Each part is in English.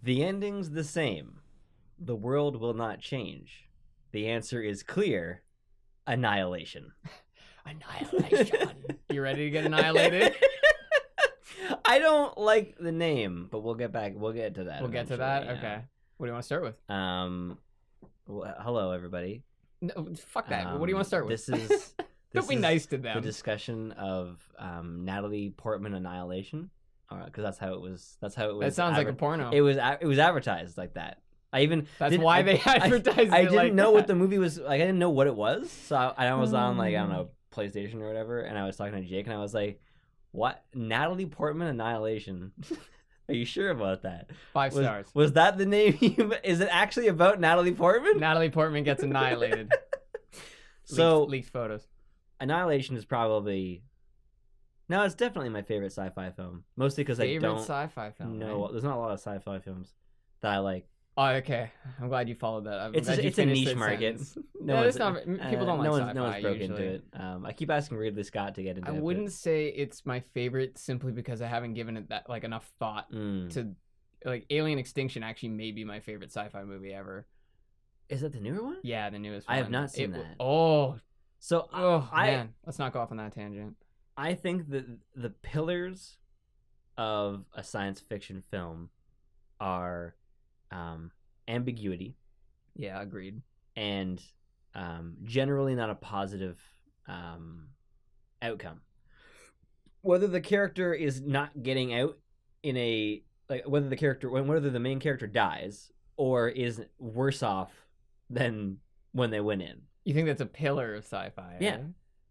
The ending's the same. The world will not change. The answer is clear. Annihilation. Annihilation. You ready to get annihilated? I don't like the name, but we'll get to that. We'll get to that? Yeah. Okay. What do you want to start with? Well, hello, everybody. No, fuck that. What do you want to start with? Don't be nice to them. The discussion of Natalie Portman Annihilation. Because that's how it was. That sounds like a porno. It was advertised like that. That's why they advertised it. I didn't like know that. what the movie was. Like, I didn't know what it was. So I was on like, I don't know, PlayStation or whatever, and I was talking to Jake, and I was like, "What? Natalie Portman Annihilation? Are you sure about that?" 5 stars. Was that the name? Is it actually about Natalie Portman? Natalie Portman gets annihilated. Leaked photos. Annihilation is probably. No, it's definitely my favorite sci-fi film. Mostly because I don't. Sci-fi film. No, right? there's not a lot of sci-fi films that I like. Oh, okay. I'm glad you followed that. It's a niche market. It's not. People don't like sci-fi. No one's broken usually. into it. I keep asking Ridley Scott to get into it. I wouldn't say it's my favorite simply because I haven't given it that like enough thought to. Like Alien Extinction actually may be my favorite sci-fi movie ever. Is that the newer one? Yeah, the newest one. I have not seen that. Oh. So man, let's not go off on that tangent. I think that the pillars of a science fiction film are ambiguity. Yeah, agreed. And generally not a positive outcome. Whether the character is not getting out in a whether the main character dies or is worse off than when they went in. You think that's a pillar of sci-fi? Yeah. Right?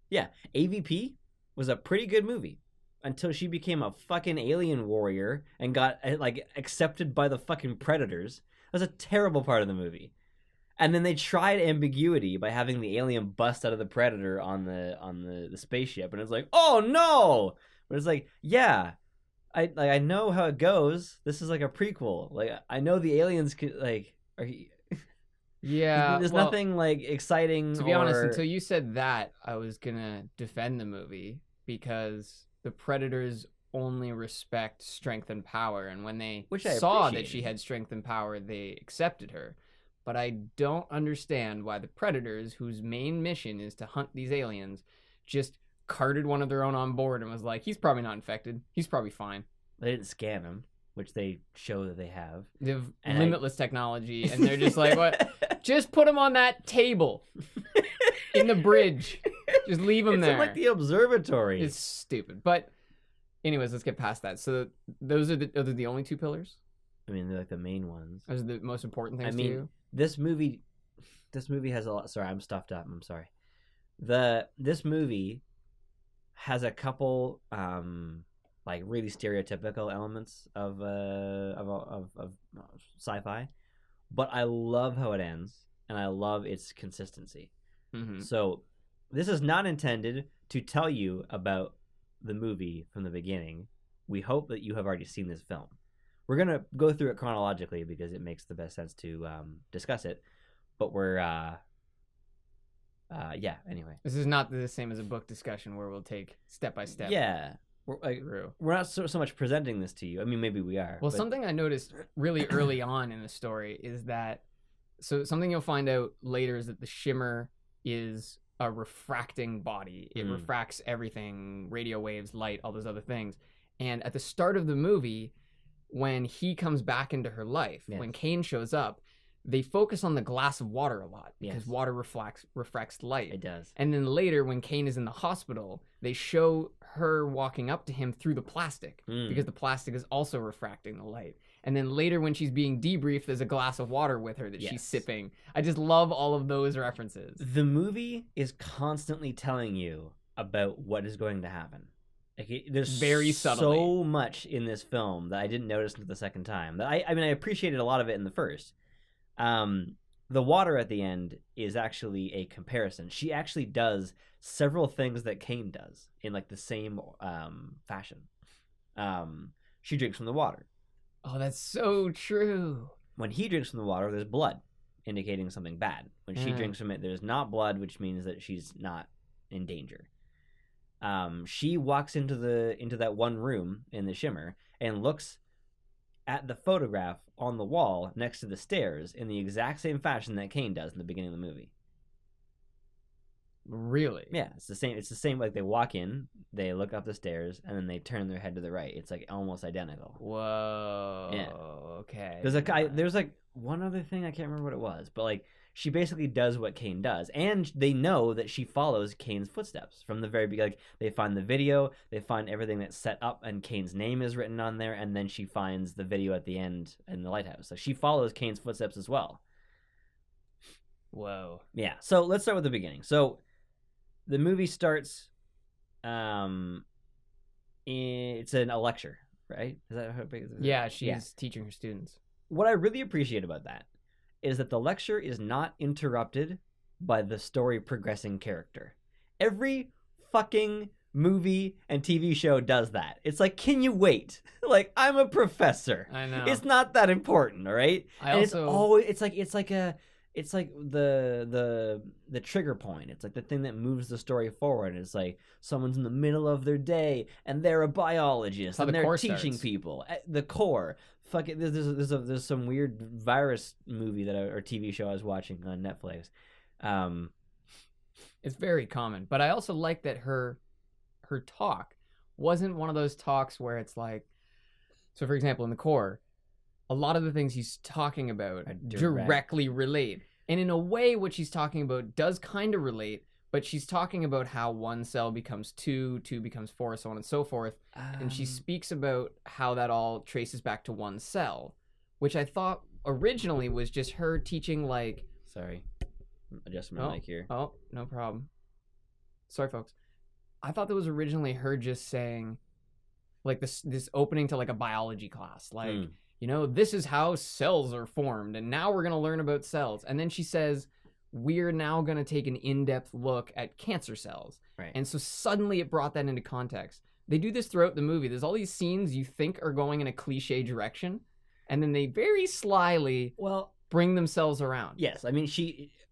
Yeah. AVP was a pretty good movie until she became a fucking alien warrior and got like accepted by the fucking predators. That was a terrible part of the movie. And then they tried ambiguity by having the alien bust out of the predator on the spaceship, and it's like, oh no! But it's like, yeah, I know how it goes. This is like a prequel. Like I know the aliens could like are. Yeah, there's nothing like exciting. To be honest, until you said that, I was gonna defend the movie because the Predators only respect strength and power, and when they saw that she had strength and power, they accepted her. But I don't understand why the Predators, whose main mission is to hunt these aliens, just carted one of their own on board and was like, he's probably not infected. He's probably fine. They didn't scan him, which they show that they have. They have limitless technology, and they're just like, what? Just put him on that table in the bridge. Just leave him there. It's like the observatory. It's stupid. But anyways, let's get past that. So those are the only 2 pillars? I mean, they're like the main ones. Those are the most important things to you? This movie has a lot. Sorry, I'm stuffed up. I'm sorry. This movie has a couple like really stereotypical elements of sci-fi, but I love how it ends and I love its consistency. Mm-hmm. So this is not intended to tell you about the movie from the beginning. We hope that you have already seen this film. We're going to go through it chronologically because it makes the best sense to discuss it. But we're, anyway. This is not the same as a book discussion where we'll take step by step. Yeah. We're not so much presenting this to you. I mean, maybe we are. Well, something I noticed really early on in the story is that, so something you'll find out later is that the shimmer is a refracting body. It refracts everything, radio waves, light, all those other things. And at the start of the movie, when he comes back into her life, when Kane shows up, they focus on the glass of water a lot because water refracts light. It does. And then later, when Kane is in the hospital, they show her walking up to him through the plastic because the plastic is also refracting the light. And then later, when she's being debriefed, there's a glass of water with her that she's sipping. I just love all of those references. The movie is constantly telling you about what is going to happen. Like there's very subtly so much in this film that I didn't notice until the second time. That I appreciated a lot of it in the first. The water at the end is actually a comparison. She actually does several things that Kane does in like the same fashion. She drinks from the water. Oh, that's so true. When he drinks from the water, there's blood, indicating something bad. When she drinks from it, there's not blood, which means that she's not in danger. She walks into that one room in the shimmer and looks at the photograph on the wall next to the stairs in the exact same fashion that Kane does in the beginning of the movie. Really? Yeah, it's the same. It's the same. Like they walk in, they look up the stairs, and then they turn their head to the right. It's like almost identical. Whoa. Yeah. Okay. There's like one other thing I can't remember what it was, but like she basically does what Kane does, and they know that she follows Kane's footsteps from the very beginning. Like they find the video, they find everything that's set up, and Kane's name is written on there, and then she finds the video at the end in the lighthouse. So she follows Kane's footsteps as well. Whoa. Yeah. So let's start with the beginning. So the movie starts. It's a lecture, right? Is that how big? Yeah, she's teaching her students. What I really appreciate about that is that the lecture is not interrupted by the story progressing character. Every fucking movie and TV show does that. It's like, can you wait? Like, I'm a professor. I know. It's not that important, all right? It's like the trigger point. It's like the thing that moves the story forward. It's like someone's in the middle of their day and they're a biologist and they're teaching people. The core. Fuck it. There's some weird virus movie or TV show I was watching on Netflix. It's very common, but I also like that her talk wasn't one of those talks where it's like, so for example, in the core, a lot of the things he's talking about directly relate. And in a way, what she's talking about does kind of relate, but she's talking about how one cell becomes two becomes four, so on and so forth. And she speaks about how that all traces back to one cell, which I thought originally was just her teaching like... Sorry. Adjust my mic here. Oh, no problem. Sorry, folks. I thought that was originally her just saying like this opening to like a biology class. Like... You know, this is how cells are formed, and now we're going to learn about cells. And then she says, we're now going to take an in-depth look at cancer cells. Right. And so suddenly it brought that into context. They do this throughout the movie. There's all these scenes you think are going in a cliche direction, and then they very slyly bring themselves around. Yes, I mean,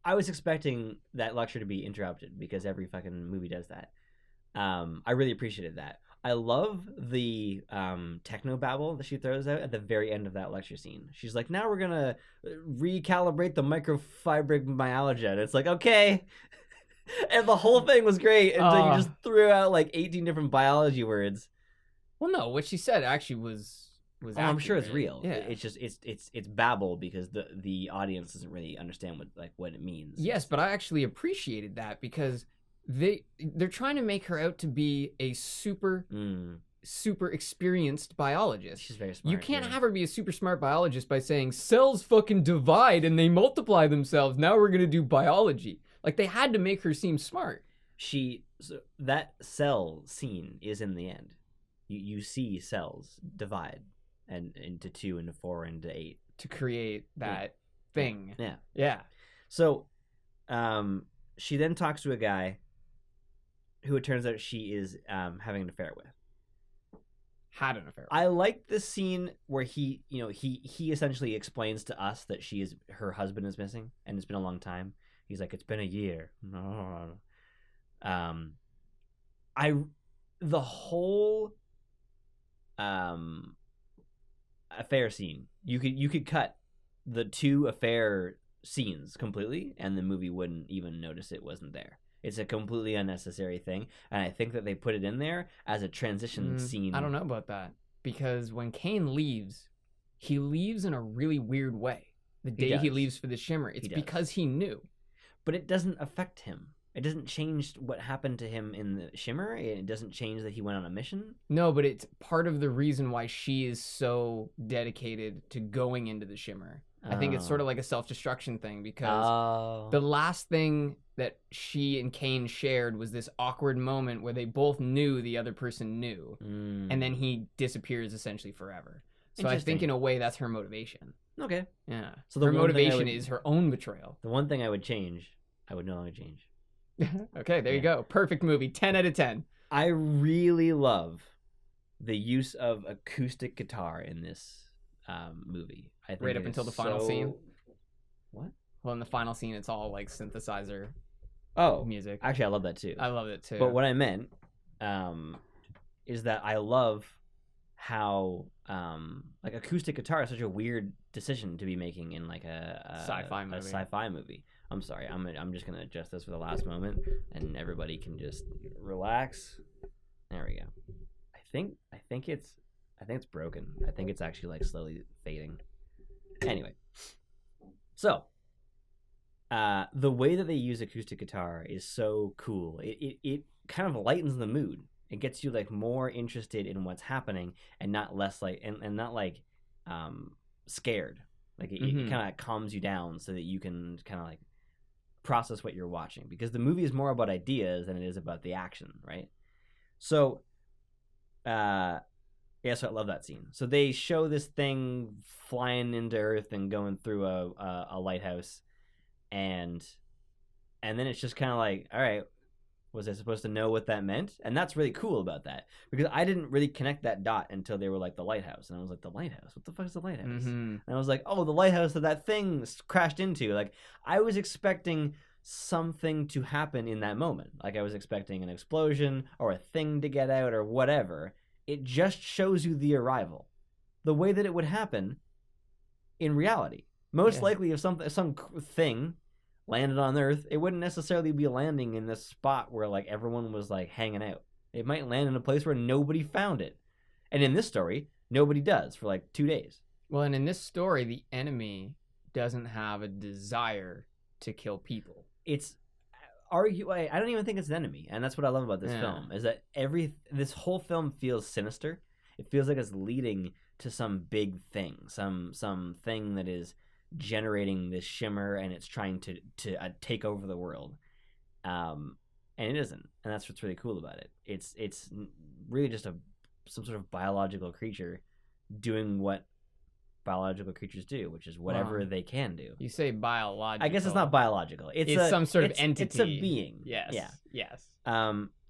I was expecting that lecture to be interrupted because every fucking movie does that. I really appreciated that. I love the techno babble that she throws out at the very end of that lecture scene. She's like, now we're going to recalibrate the microfibromyalgia. And it's like, okay. And the whole thing was great until you just threw out like 18 different biology words. Well, no, what she said actually was I'm sure it's real. Yeah. It's just it's babble because the audience doesn't really understand what it means. Yes, but I actually appreciated that because they're trying to make her out to be a super experienced biologist. She's very smart. You can't have her be a super smart biologist by saying cells fucking divide and they multiply themselves. Now we're gonna do biology. Like they had to make her seem smart. That cell scene is in the end. You see cells divide and into 2, into 4, into 8 to create that thing. Yeah. So, she then talks to a guy who it turns out she is having an affair with. Had an affair. I like the scene where he essentially explains to us that her husband is missing and it's been a long time. He's like, it's been a year. The whole affair scene, you could cut the 2 affair scenes completely and the movie wouldn't even notice it wasn't there. It's a completely unnecessary thing, and I think that they put it in there as a transition scene. I don't know about that, because when Kane leaves, he leaves in a really weird way. The day he leaves for the Shimmer, it's because he knew. But it doesn't affect him. It doesn't change what happened to him in the Shimmer. It doesn't change that he went on a mission. No, but it's part of the reason why she is so dedicated to going into the Shimmer. I think it's sort of like a self-destruction thing, because the last thing that she and Kane shared was this awkward moment where they both knew the other person knew, and then he disappears essentially forever. So I think in a way that's her motivation. Okay. Yeah. So her motivation is her own betrayal. The one thing I would change, I would no longer change. Okay, there you go. Perfect movie. 10 out of 10. I really love the use of acoustic guitar in this movie. I think right up until the final scene. What? Well, in the final scene, it's all like synthesizer music. Actually, I love that too. I love it too. But what I meant is that I love how like acoustic guitar is such a weird decision to be making in like a sci-fi movie. I'm sorry, I'm just gonna adjust this for the last moment, and everybody can just relax. There we go. I think it's broken. I think it's actually like slowly fading. Anyway, so the way that they use acoustic guitar is so cool. It kind of lightens the mood. It gets you like more interested in what's happening and not less like and not like scared. Like it kind of calms you down so that you can kind of like process what you're watching, because the movie is more about ideas than it is about the action, right? So yeah, so I love that scene. So they show this thing flying into Earth and going through a lighthouse, and then it's just kind of like, all right, was I supposed to know what that meant? And that's really cool about that, because I didn't really connect that dot until they were like the lighthouse, and I was like, the lighthouse? What the fuck is the lighthouse? And I was like, oh, the lighthouse that thing crashed into. Like, I was expecting something to happen in that moment. Like, I was expecting an explosion or a thing to get out or whatever. It just shows you the arrival, the way that it would happen in reality. Most likely, if some thing landed on Earth, it wouldn't necessarily be landing in this spot where like everyone was like hanging out. It might land in a place where nobody found it. And in this story, nobody does for like 2 days. Well, and in this story, the enemy doesn't have a desire to kill people. It's I don't even think it's an enemy, and that's what I love about this film, is that this whole film feels sinister. It feels like it's leading to some big thing, some thing that is generating this shimmer, and it's trying to take over the world, and it isn't, and that's what's really cool about it. It's really just some sort of biological creature doing what biological creatures do, which is whatever they can do. You say biological. I guess it's not biological. It's some sort of entity. It's a being. Yes. Yeah. Yes.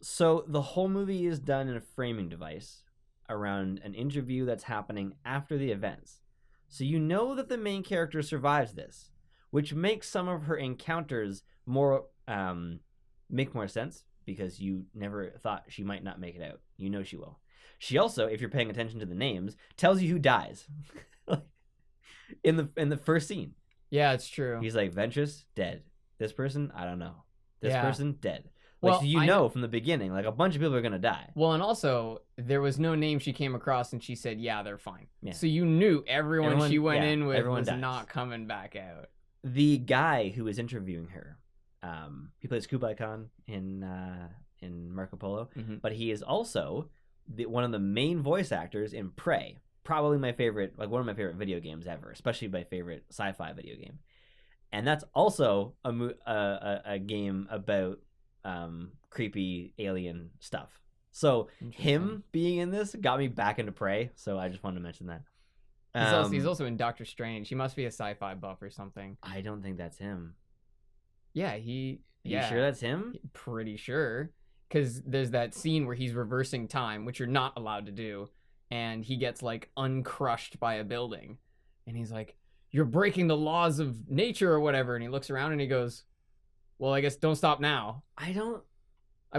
So the whole movie is done in a framing device around an interview that's happening after the events. So you know that the main character survives this, which makes some of her encounters make more sense, because you never thought she might not make it out. You know she will. She also, if you're paying attention to the names, tells you who dies. in the first scene. Yeah, it's true. He's like, Ventress, dead. This person, I don't know. This person, dead. Well, so you know from the beginning, like a bunch of people are gonna die. Well, and also there was no name she came across, and she said, "Yeah, they're fine." Yeah. So you knew everyone she went in with was dies. not coming back out. The guy who is interviewing her, he plays Kublai Khan in Marco Polo, but he is also one of the main voice actors in Prey. Probably my favorite, like one of my favorite video games ever, especially my favorite sci-fi video game. And that's also a game about creepy alien stuff. So him being in this got me back into Prey. So I just wanted to mention that. He's also in Doctor Strange. He must be a sci-fi buff or something. I don't think that's him. Yeah, You sure that's him? Pretty sure. Because there's that scene where he's reversing time, which you're not allowed to do. And he gets like uncrushed by a building. And he's like, "You're breaking the laws of nature or whatever." And he looks around and he goes, "Well, I guess don't stop now." I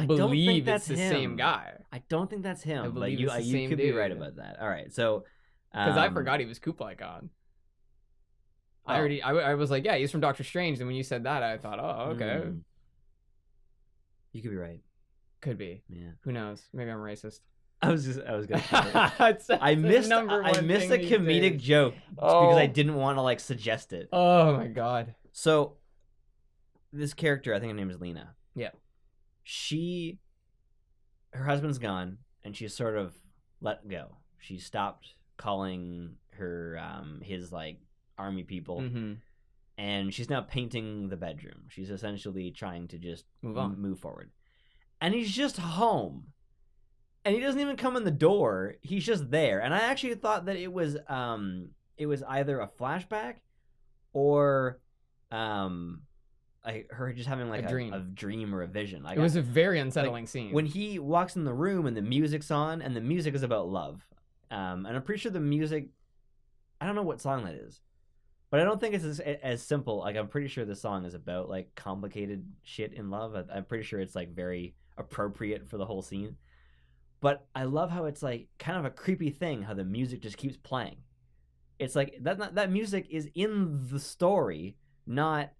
believe it's the same guy. I don't think that's him, but you could be right about that. All right, so because I forgot he was Kublai Khan. I was like, yeah, he's from Doctor Strange, and when you said that, I thought, oh, okay. You could be right. Could be. Yeah. Who knows? Maybe I'm racist. I was gonna say I missed a comedic joke because I didn't want to like suggest it. Oh my god. So this character, I think her name is Lena. Yeah. Her husband's gone, and she's sort of let go. She stopped calling her his like army people, and she's now painting the bedroom. She's essentially trying to just move forward. And he's just home. And he doesn't even come in the door. He's just there. And I actually thought that it was either a flashback or her just having like a dream or a vision. Like, it was a very unsettling scene. When he walks in the room and the music's on, and the music is about love. And I'm pretty sure the music, I don't know what song that is, but I don't think it's as simple. Like, I'm pretty sure the song is about like complicated shit in love. I'm pretty sure it's like very appropriate for the whole scene. But I love how it's like kind of a creepy thing how the music just keeps playing. It's like that music is in the story, not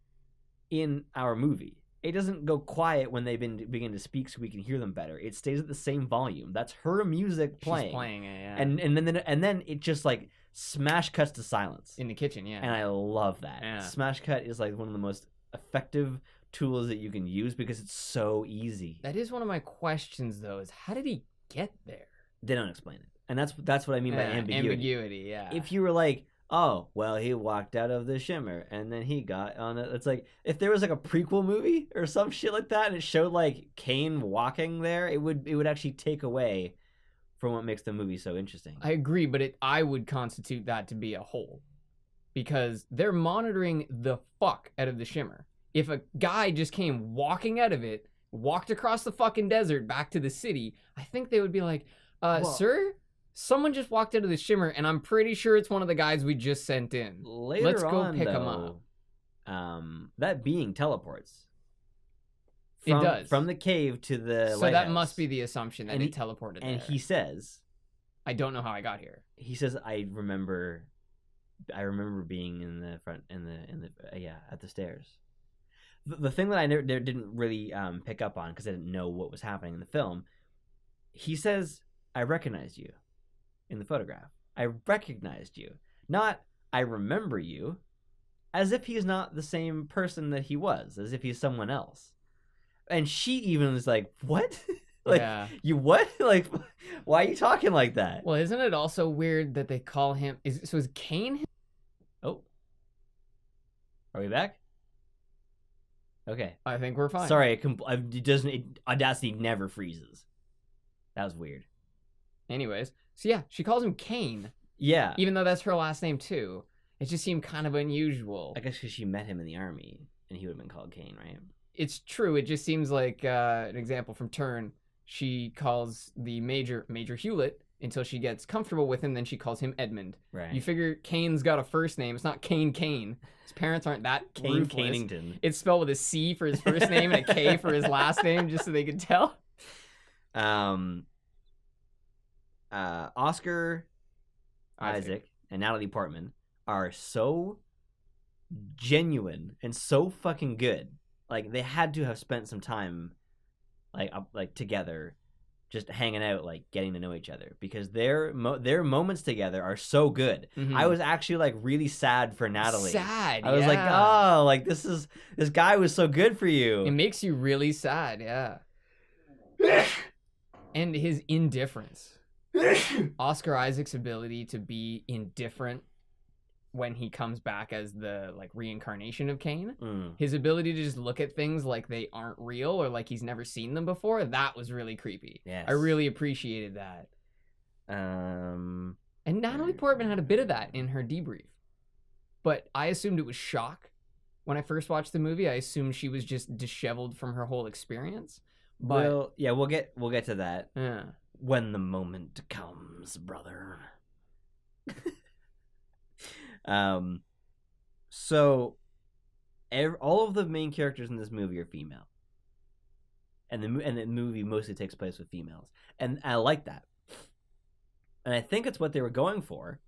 in our movie. It doesn't go quiet when they begin to speak so we can hear them better. It stays at the same volume. That's her music playing. She's playing it, yeah. And then it just like smash cuts to silence in the kitchen, yeah. And I love that. Yeah. Smash cut is like one of the most effective tools that you can use because it's so easy. That is one of my questions, though, is how did he get there? They don't explain it. And that's what I mean by ambiguity. Ambiguity, yeah. If you were like, oh, well, he walked out of the shimmer and then he got on it. It's like, if there was like a prequel movie or some shit like that and it showed like Kane walking there, it would actually take away from what makes the movie so interesting. I agree, but I would constitute that to be a hole. Because they're monitoring the fuck out of the shimmer. If a guy just came walking out of it, walked across the fucking desert back to the city, I think they would be like, sir, someone just walked out of the shimmer, and I'm pretty sure it's one of the guys we just sent in. Let's go pick him up. That being teleports. It does. From the cave to the So lighthouse. that must be the assumption that he teleported there. And he says... I don't know how I got here. He says, I remember being in the front, at the stairs. The thing that I didn't really pick up on, because I didn't know what was happening in the film, he says, I recognized you in the photograph. I recognized you. Not, I remember you, as if he's not the same person that he was, as if he's someone else. And she even was like, what? Like, yeah. You what? Like, why are you talking like that? Well, isn't it also weird that they call him... Is Kane him? Oh. Are we back? Okay. I think we're fine. Sorry, Audacity never freezes. That was weird. Anyways, so yeah, she calls him Kane. Yeah. Even though that's her last name too. It just seemed kind of unusual. I guess because she met him in the army, and he would have been called Kane, right? It's true. It just seems like an example from Turn. She calls the Major Hewlett until she gets comfortable with him, then she calls him Edmund. Right. You figure Kane's got a first name. It's not Kane. His parents aren't that ruthless. Canington. It's spelled with a C for his first name and a K for his last name, just so they could tell. Oscar Isaac and Natalie Portman are so genuine and so fucking good. Like, they had to have spent some time like together, just hanging out, like getting to know each other, because their moments together are so good. Mm-hmm. I was actually like really sad for Natalie. I was like, oh, like this guy was so good for you. It makes you really sad, yeah. And his indifference. Oscar Isaac's ability to be indifferent when he comes back as the like reincarnation of Kane, his ability to just look at things like they aren't real or like he's never seen them before, that was really creepy. Yes. I really appreciated that. And Natalie Portman had a bit of that in her debrief. But I assumed it was shock. When I first watched the movie, I assumed she was just disheveled from her whole experience. But well, yeah, we'll get to that. Yeah. When the moment comes, brother. So all of the main characters in this movie are female, and the movie mostly takes place with females, and I like that, and I think it's what they were going for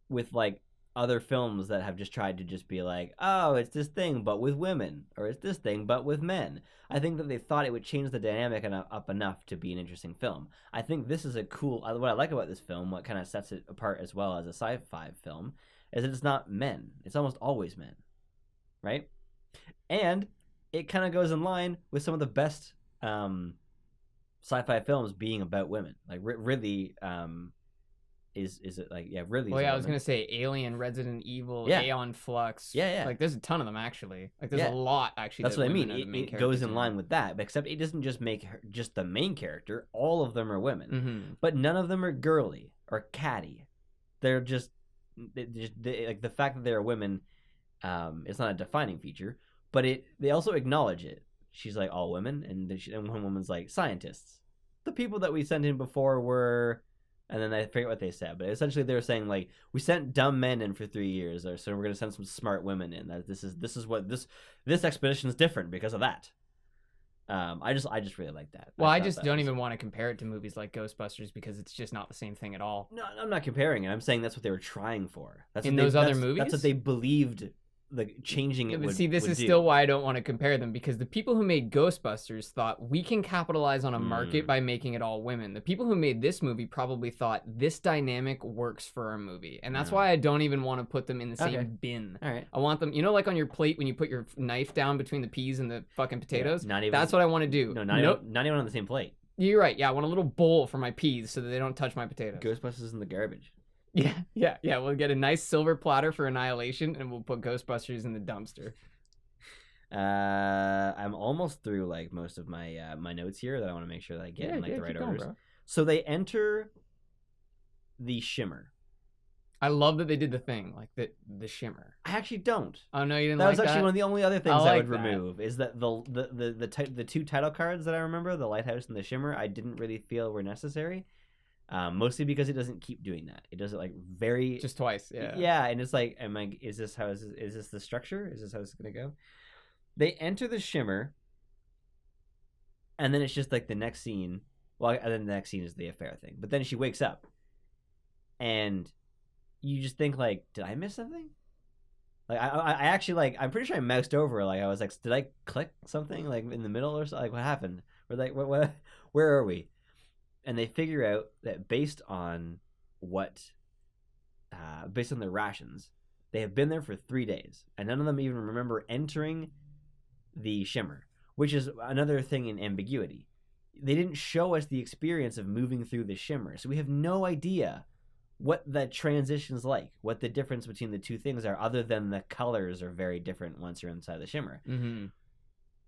with like other films that have just tried to just be like, oh, it's this thing but with women, or it's this thing but with men. I think that they thought it would change the dynamic up enough to be an interesting film. I think this is a cool, what I like about this film, what kind of sets it apart as well as a sci-fi film, is that it's not men. It's almost always men, right? And it kind of goes in line with some of the best sci-fi films being about women. Like Ridley is it like, yeah, Ridley. Well, yeah, I was gonna say Alien, Resident Evil, yeah. Aeon Flux. Yeah. Like there's a ton of them actually. Like there's a lot actually. That's what I mean. It goes in line with that, except it doesn't just make her just the main character. All of them are women, but none of them are girly or catty. They're just like the fact that they're women. It's not a defining feature, but they also acknowledge it. She's like all women, and one woman's like scientists. The people that we sent in before were. And then I forget what they said, but essentially they were saying like, we sent dumb men in for 3 years, so we're gonna send some smart women in. That this is what this expedition is different because of that. I just really like that. Well, I thought just that don't was- even want to compare it to movies like Ghostbusters because it's just not the same thing at all. No, I'm not comparing it. I'm saying that's what they were trying for. That's In what they, those other that's- movies? That's what they believed. Changing Yeah, it but would. see, this would is do. still why I don't want to compare them, because the people who made Ghostbusters thought we can capitalize on a market by making it all women. The people who made this movie probably thought this dynamic works for our movie, and that's why I don't even want to put them in the same bin. All right. I want them, like on your plate when you put your knife down between the peas and the fucking potatoes. Yeah, not even. That's what I want to do. No, not even on the same plate. You're right. Yeah, I want a little bowl for my peas so that they don't touch my potatoes. Ghostbusters in the garbage. Yeah. We'll get a nice silver platter for Annihilation, and we'll put Ghostbusters in the dumpster. I'm almost through like most of my my notes here that I want to make sure that I get in like the right orders. Bro. So they enter the shimmer. I love that they did the thing, like the shimmer. I actually don't. Oh no, you didn't That like was actually that? one of the only other things I I, like would that. remove is that the two title cards that I remember, the Lighthouse and the Shimmer, I didn't really feel were necessary. Mostly because it doesn't keep doing that. It does it like very Just twice, yeah. Yeah, and it's like, is this the structure? Is this how it's gonna go? They enter the Shimmer, and then it's just like the next scene. Well, and then the next scene is the affair thing. But then she wakes up, and you just think like, did I miss something? Like I actually like I'm pretty sure I moused over. Like I was like, did I click something like in the middle or something? Like what happened? We're like, what? Where are we? And they figure out that based on based on their rations, they have been there for 3 days, and none of them even remember entering the Shimmer, which is another thing in ambiguity. They didn't show us the experience of moving through the Shimmer, so we have no idea what that transition's like, what the difference between the two things are, other than the colors are very different once you're inside the Shimmer. Mm-hmm.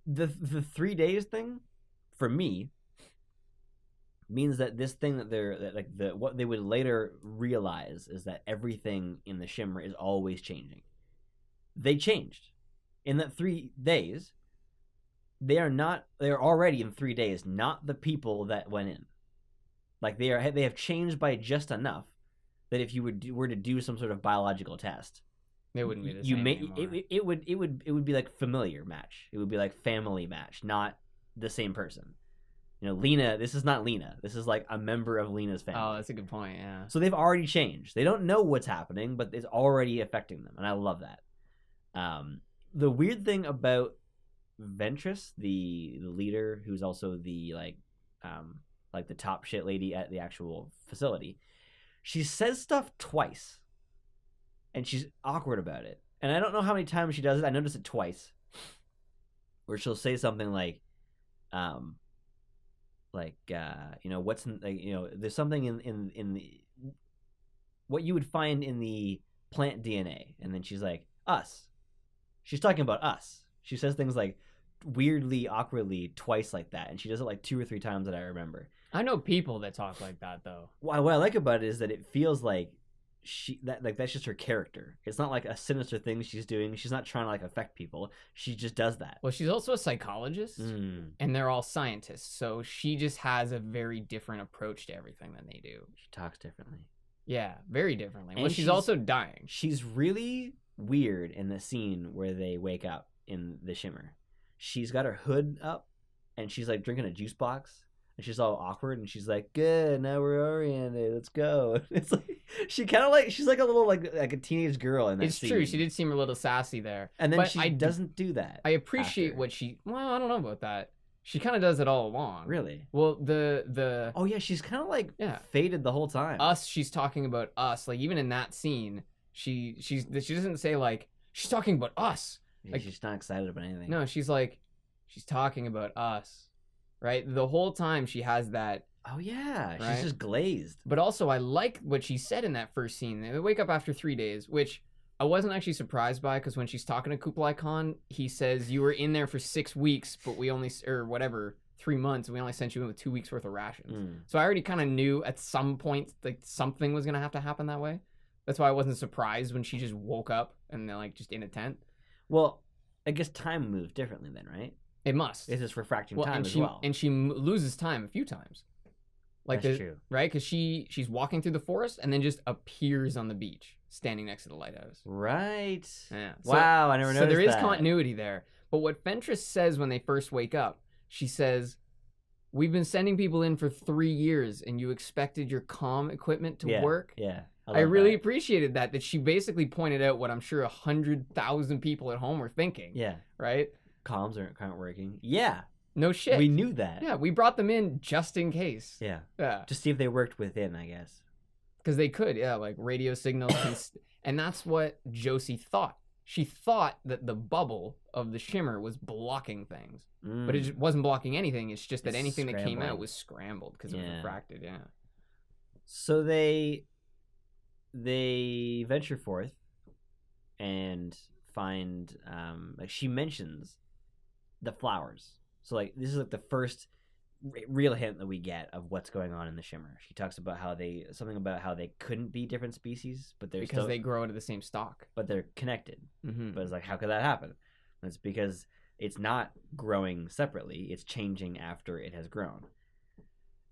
The 3 days thing, for me, means that this thing what they would later realize is that everything in the Shimmer is always changing. They changed in that 3 days. They are already in 3 days not the people that went in. Like they have changed by just enough that if you were to do some sort of biological test, They wouldn't be the same anymore. it would be like familiar match. It would be like family match, not the same person. Lena, this is not Lena. This is like a member of Lena's family. Oh, that's a good point, yeah. So they've already changed. They don't know what's happening, but it's already affecting them, and I love that. The weird thing about Ventress, the leader, who's also the the top shit lady at the actual facility, she says stuff twice, and she's awkward about it. And I don't know how many times she does it. I noticed it twice, where she'll say something like, what's in, there's something in the what you would find in the plant DNA, and then she's like, us. She's talking about us. She says things like weirdly, awkwardly twice like that, and she does it like 2 or 3 times that I remember. I know people that talk like that though. What I like about it is that it feels like that's just her character. It's not like a sinister thing she's doing. She's not trying to like affect people. She just does that. Well, she's also a psychologist, and they're all scientists, so she just has a very different approach to everything than they do. She talks differently. Yeah, very differently. And Well, she's also dying. She's really weird in the scene where they wake up in the Shimmer. She's got her hood up, and she's like drinking a juice box. And she's all awkward, and she's like, "Good, now we're oriented. Let's go." It's like she's like a little like a teenage girl in that It's scene. true. She did seem a little sassy there, and then but she doesn't do that. I appreciate after. what she. Well, I don't know about that. She kind of does it all along. Really? Well, the oh yeah, she's kind of like yeah. faded the whole time. Us, she's talking about us. Like even in that scene, she doesn't say like she's talking about us. Yeah, like she's not excited about anything. No, she's talking about us. Right? The whole time she has that. Oh, yeah. Right? She's just glazed. But also, I like what she said in that first scene. They wake up after 3 days, which I wasn't actually surprised by, because when she's talking to Kublai Khan, he says, you were in there for 6 weeks, but we only, or whatever, 3 months, and we only sent you in with 2 weeks worth of rations. So I already kind of knew at some point, like, something was going to have to happen that way. That's why I wasn't surprised when she just woke up and they're, like, just in a tent. Well, I guess time moves differently then, right? It must. It's just refracting time as well. And she loses time a few times. Like That's true. Right? Because she's walking through the forest and then just appears on the beach, standing next to the lighthouse. Right. Yeah. Wow, I never noticed that. So there is continuity there. But what Ventress says when they first wake up, She says, "We've been sending people in for 3 years, and you expected your comm equipment to work?" Yeah. I really appreciated that she basically pointed out what I'm sure 100,000 people at home were thinking. Yeah. Right? Comms aren't working. Yeah. No shit. We knew that. Yeah, we brought them in just in case. Yeah. Yeah. To see if they worked within, I guess. Because they could, yeah, like radio signals. And that's what Josie thought. She thought that the bubble of the shimmer was blocking things. But it just wasn't blocking anything. It's just that anything that came out was scrambled because it was refracted, yeah. So they venture forth and find, like, she mentions the flowers. So, like, this is like the first real hint that we get of what's going on in the shimmer. She talks about how they couldn't be different species, but because they grow out of the same stock, but they're connected. Mm-hmm. But it's like, how could that happen? And it's because it's not growing separately; it's changing after it has grown.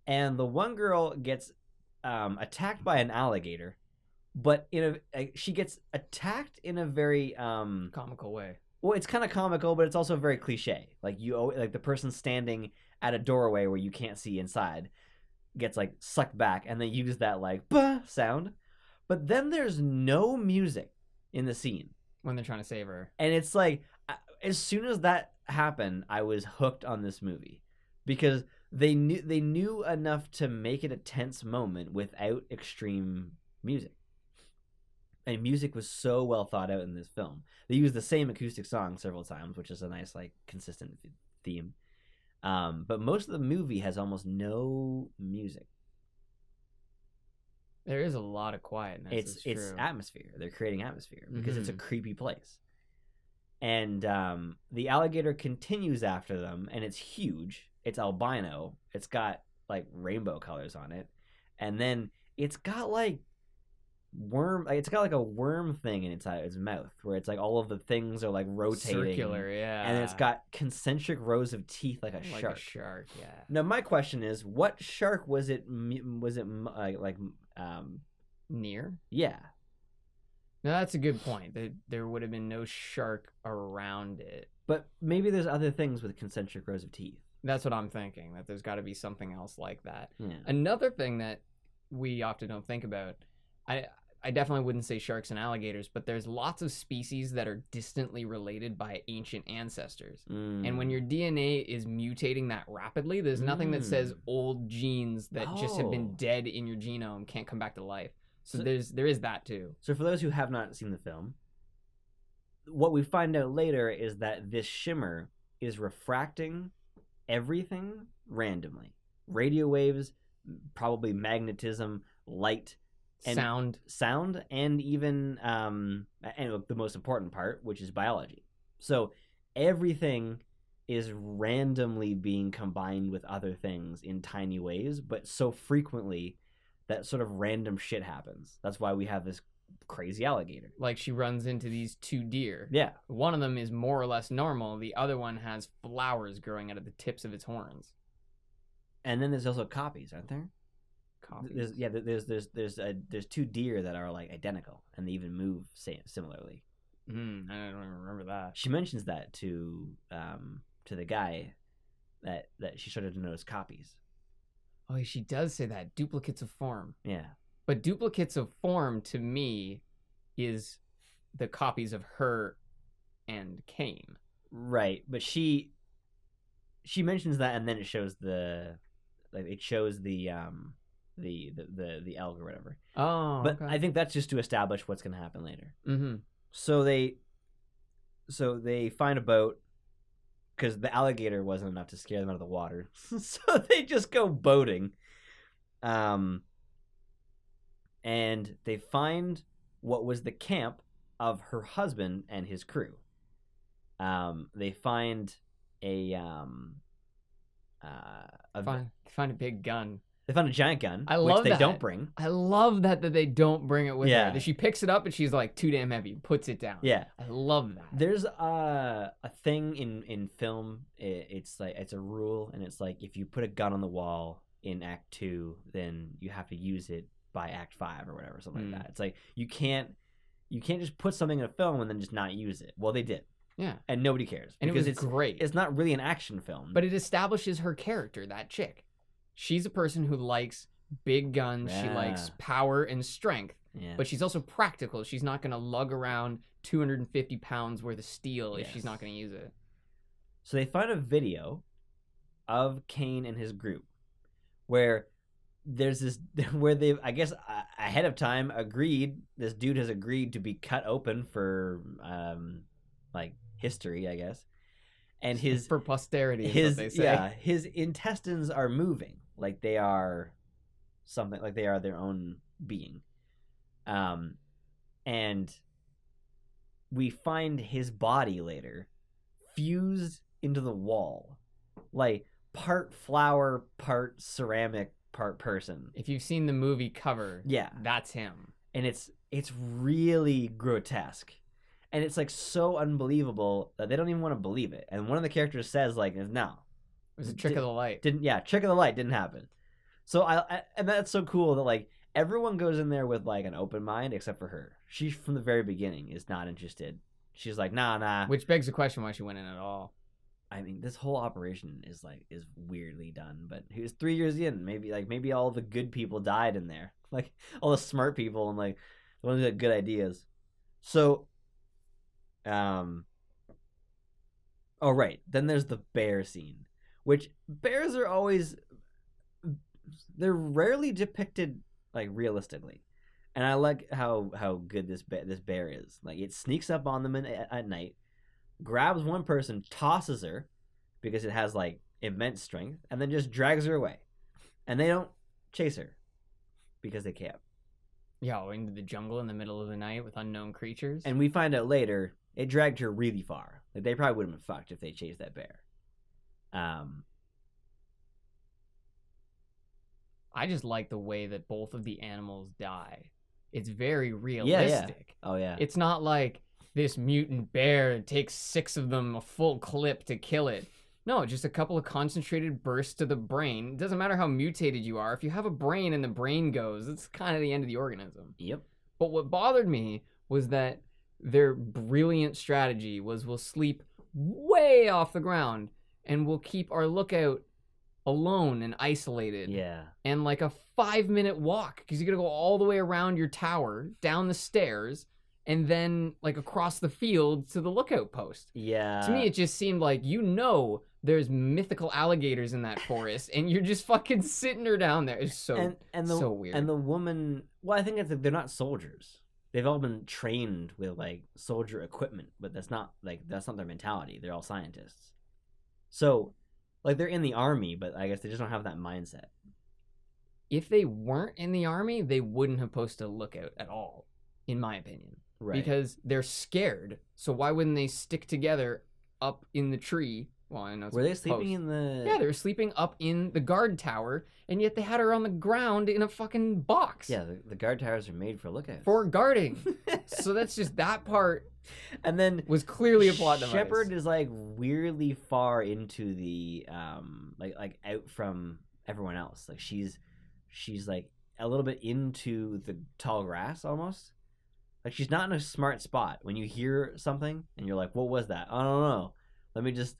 And the one girl gets attacked by an alligator, but she gets attacked in a very comical way. Well, it's kind of comical, but it's also very cliche. Like the person standing at a doorway where you can't see inside gets like sucked back, and they use that like bah sound. But then there's no music in the scene when they're trying to save her, and it's like as soon as that happened, I was hooked on this movie because they knew enough to make it a tense moment without extreme music. And music was so well thought out in this film. They used the same acoustic song several times, which is a nice, like, consistent theme. But most of the movie has almost no music. There is a lot of quietness. It's atmosphere. They're creating atmosphere because it's a creepy place. And the alligator continues after them, and it's huge. It's albino. It's got, like, rainbow colors on it. And then it's got, like, it's got like a worm thing inside its mouth where it's like all of the things are like rotating, circular, yeah, and it's got concentric rows of teeth like a shark. Yeah. Now my question is, what shark was it? Near? Yeah. No, that's a good point. There would have been no shark around it, but maybe there's other things with concentric rows of teeth. That's what I'm thinking. That there's got to be something else like that. Yeah. Another thing that we often don't think about. I definitely wouldn't say sharks and alligators, but there's lots of species that are distantly related by ancient ancestors. And when your DNA is mutating that rapidly, there's nothing that says old genes that just have been dead in your genome can't come back to life. So there is that too. So for those who have not seen the film, what we find out later is that this shimmer is refracting everything randomly. Radio waves, probably magnetism, light, and sound, and even and the most important part, which is biology. So everything is randomly being combined with other things in tiny ways, but so frequently that sort of random shit happens. That's why we have this crazy alligator. Like she runs into these two deer. Yeah. One of them is more or less normal. The other one has flowers growing out of the tips of its horns. And then there's also copies, aren't there? Copies. There's two deer that are like identical, and they even move similarly. I don't even remember that. She mentions that to the guy that she started to notice copies. Oh, she does say that, duplicates of form. Yeah, but duplicates of form to me is the copies of her and Cain. Right, but she mentions that, and then it shows the elk or whatever. Oh, but okay. I think that's just to establish what's going to happen later. Mm-hmm. So they find a boat because the alligator wasn't enough to scare them out of the water, so they just go boating. And they find what was the camp of her husband and his crew. They find find a big gun. They found a giant gun, which they don't bring. I love that they don't bring it with her. That she picks it up and she's like, too damn heavy, puts it down. Yeah. I love that. There's a thing in film, it's like, it's a rule, and it's like, if you put a gun on the wall in Act 2, then you have to use it by Act 5 or whatever, something like that. It's like, you can't just put something in a film and then just not use it. Well, they did. Yeah. And nobody cares. And because it was great. It's not really an action film. But it establishes her character, that chick. She's a person who likes big guns. Yeah. She likes power and strength. Yeah. But she's also practical. She's not going to lug around 250 pounds worth of steel if she's not going to use it. So they find a video of Kane and his group where there's this, where they've, I guess, ahead of time agreed, this dude has agreed to be cut open for, like, history, I guess. And his... For posterity, is what they say. Yeah, his intestines are moving. Like they are something, like they are their own being. And we find his body later fused into the wall, like part flower, part ceramic, part person. If you've seen the movie cover, that's him. And it's really grotesque. And it's like so unbelievable that they don't even want to believe it. And one of the characters says, like, no. It was a trick of the light. Trick of the light didn't happen. So and that's so cool that like everyone goes in there with like an open mind except for her. She from the very beginning is not interested. She's like, nah. Which begs the question why she went in at all. I mean, this whole operation is weirdly done, but he was 3 years in. Maybe all the good people died in there. Like all the smart people and like the ones that had good ideas. So oh right. Then there's the bear scene. Which bears are always, they're rarely depicted like realistically, and I like how good this bear is. Like it sneaks up on them at night, grabs one person, tosses her because it has like immense strength, and then just drags her away, and they don't chase her because they can't. Yeah, into the jungle in the middle of the night with unknown creatures. And we find out later it dragged her really far. Like they probably would have been fucked if they chased that bear. I just like the way that both of the animals die. It's very realistic. Yeah. Oh yeah. It's not like this mutant bear takes 6 of them a full clip to kill it. No, just a couple of concentrated bursts to the brain. It doesn't matter how mutated you are. If you have a brain and the brain goes, it's kind of the end of the organism. Yep. But what bothered me was that their brilliant strategy was we'll sleep way off the ground and we'll keep our lookout alone and isolated. Yeah. And like a 5-minute walk, because you gotta go all the way around your tower, down the stairs, and then like across the field to the lookout post. Yeah. To me, it just seemed like, there's mythical alligators in that forest, and you're just fucking sitting her down there. It's so weird. And the woman, well, I think they're not soldiers. They've all been trained with like soldier equipment, but that's not their mentality. They're all scientists. So, like they're in the army, but I guess they just don't have that mindset. If they weren't in the army, they wouldn't have posted a lookout at all, in my opinion. Right. Because they're scared. So why wouldn't they stick together up in the tree? Well, I know it's Were they sleeping in the... Yeah, they were sleeping up in the guard tower, and yet they had her on the ground in a fucking box. Yeah, the guard towers are made for lookouts. For guarding. So that's just that part. And then was clearly a plot device. Shepard is like weirdly far into the like out from everyone else. Like she's like a little bit into the tall grass almost. Like she's not in a smart spot. When you hear something and you're like, "What was that?" I don't know. Let me just.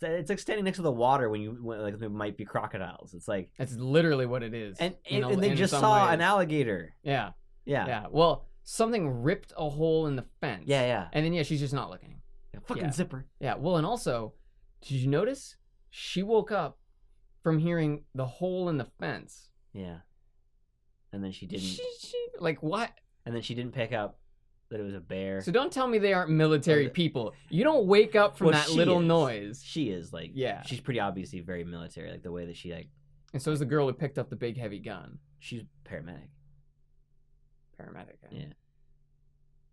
It's like standing next to the water when like there might be crocodiles. It's like that's literally what it is. And they just saw an alligator. Yeah. Yeah. Well, something ripped a hole in the fence. Yeah. And then she's just not looking. Fucking zipper. Yeah. Well, and also, did you notice she woke up from hearing the hole in the fence? Yeah. And then she didn't. She like what? And then she didn't pick up that it was a bear. So don't tell me they aren't military people. You don't wake up from that little noise. She is like, yeah. She's pretty obviously very military, like the way that she like. And so is the girl who picked up the big heavy gun. She's paramedic. Yeah.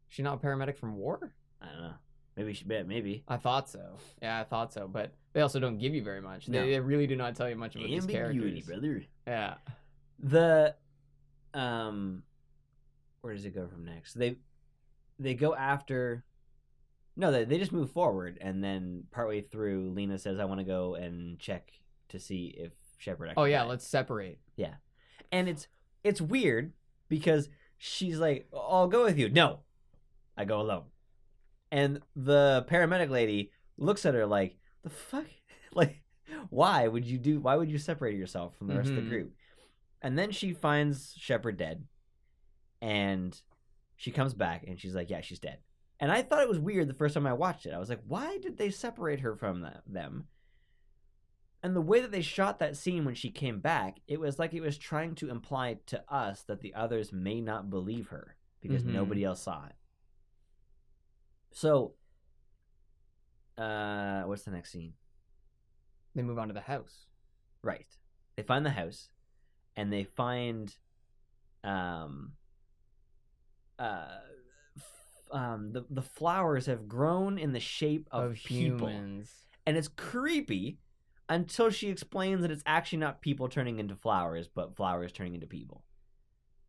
She's not a paramedic from war? I don't know. Maybe. I thought so. Yeah, I thought so. But they also don't give you very much. No. They really do not tell you much about these characters. Brother. Yeah. Where does it go from next? They go after. No, they just move forward, and then partway through, Lena says, "I want to go and check to see if Shepard." Oh yeah, let's separate. Yeah, and it's weird because she's like, "I'll go with you." No, I go alone. And the paramedic lady looks at her like, the fuck? Like, why would you separate yourself from the rest of the group? And then she finds Shepard dead. And she comes back and she's like, yeah, she's dead. And I thought it was weird the first time I watched it. I was like, why did they separate her from them? And the way that they shot that scene when she came back, it was like it was trying to imply to us that the others may not believe her because nobody else saw it. So, what's the next scene? They move on to the house. Right. They find the house, and they find, the flowers have grown in the shape of people. Humans. And it's creepy until she explains that it's actually not people turning into flowers, but flowers turning into people.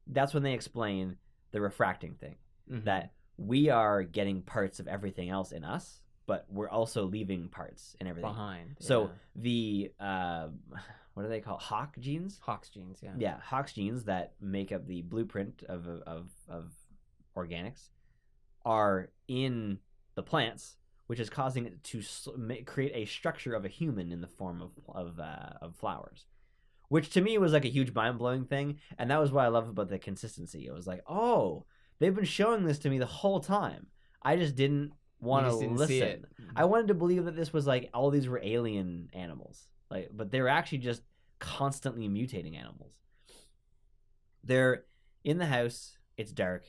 That's when they explain the refracting thing. That we are getting parts of everything else in us, but we're also leaving parts in everything behind. So the what do they call Hawk genes? Hawk's genes, yeah. Yeah, Hawk's genes that make up the blueprint of organics are in the plants, which is causing it to create a structure of a human in the form of flowers, which to me was like a huge mind-blowing thing. And that was what I love about the consistency. It was like, oh, they've been showing this to me the whole time. I just didn't want to listen. I wanted to believe that this was like all these were alien animals, like, but they were actually just constantly mutating animals. They're in the house. It's dark.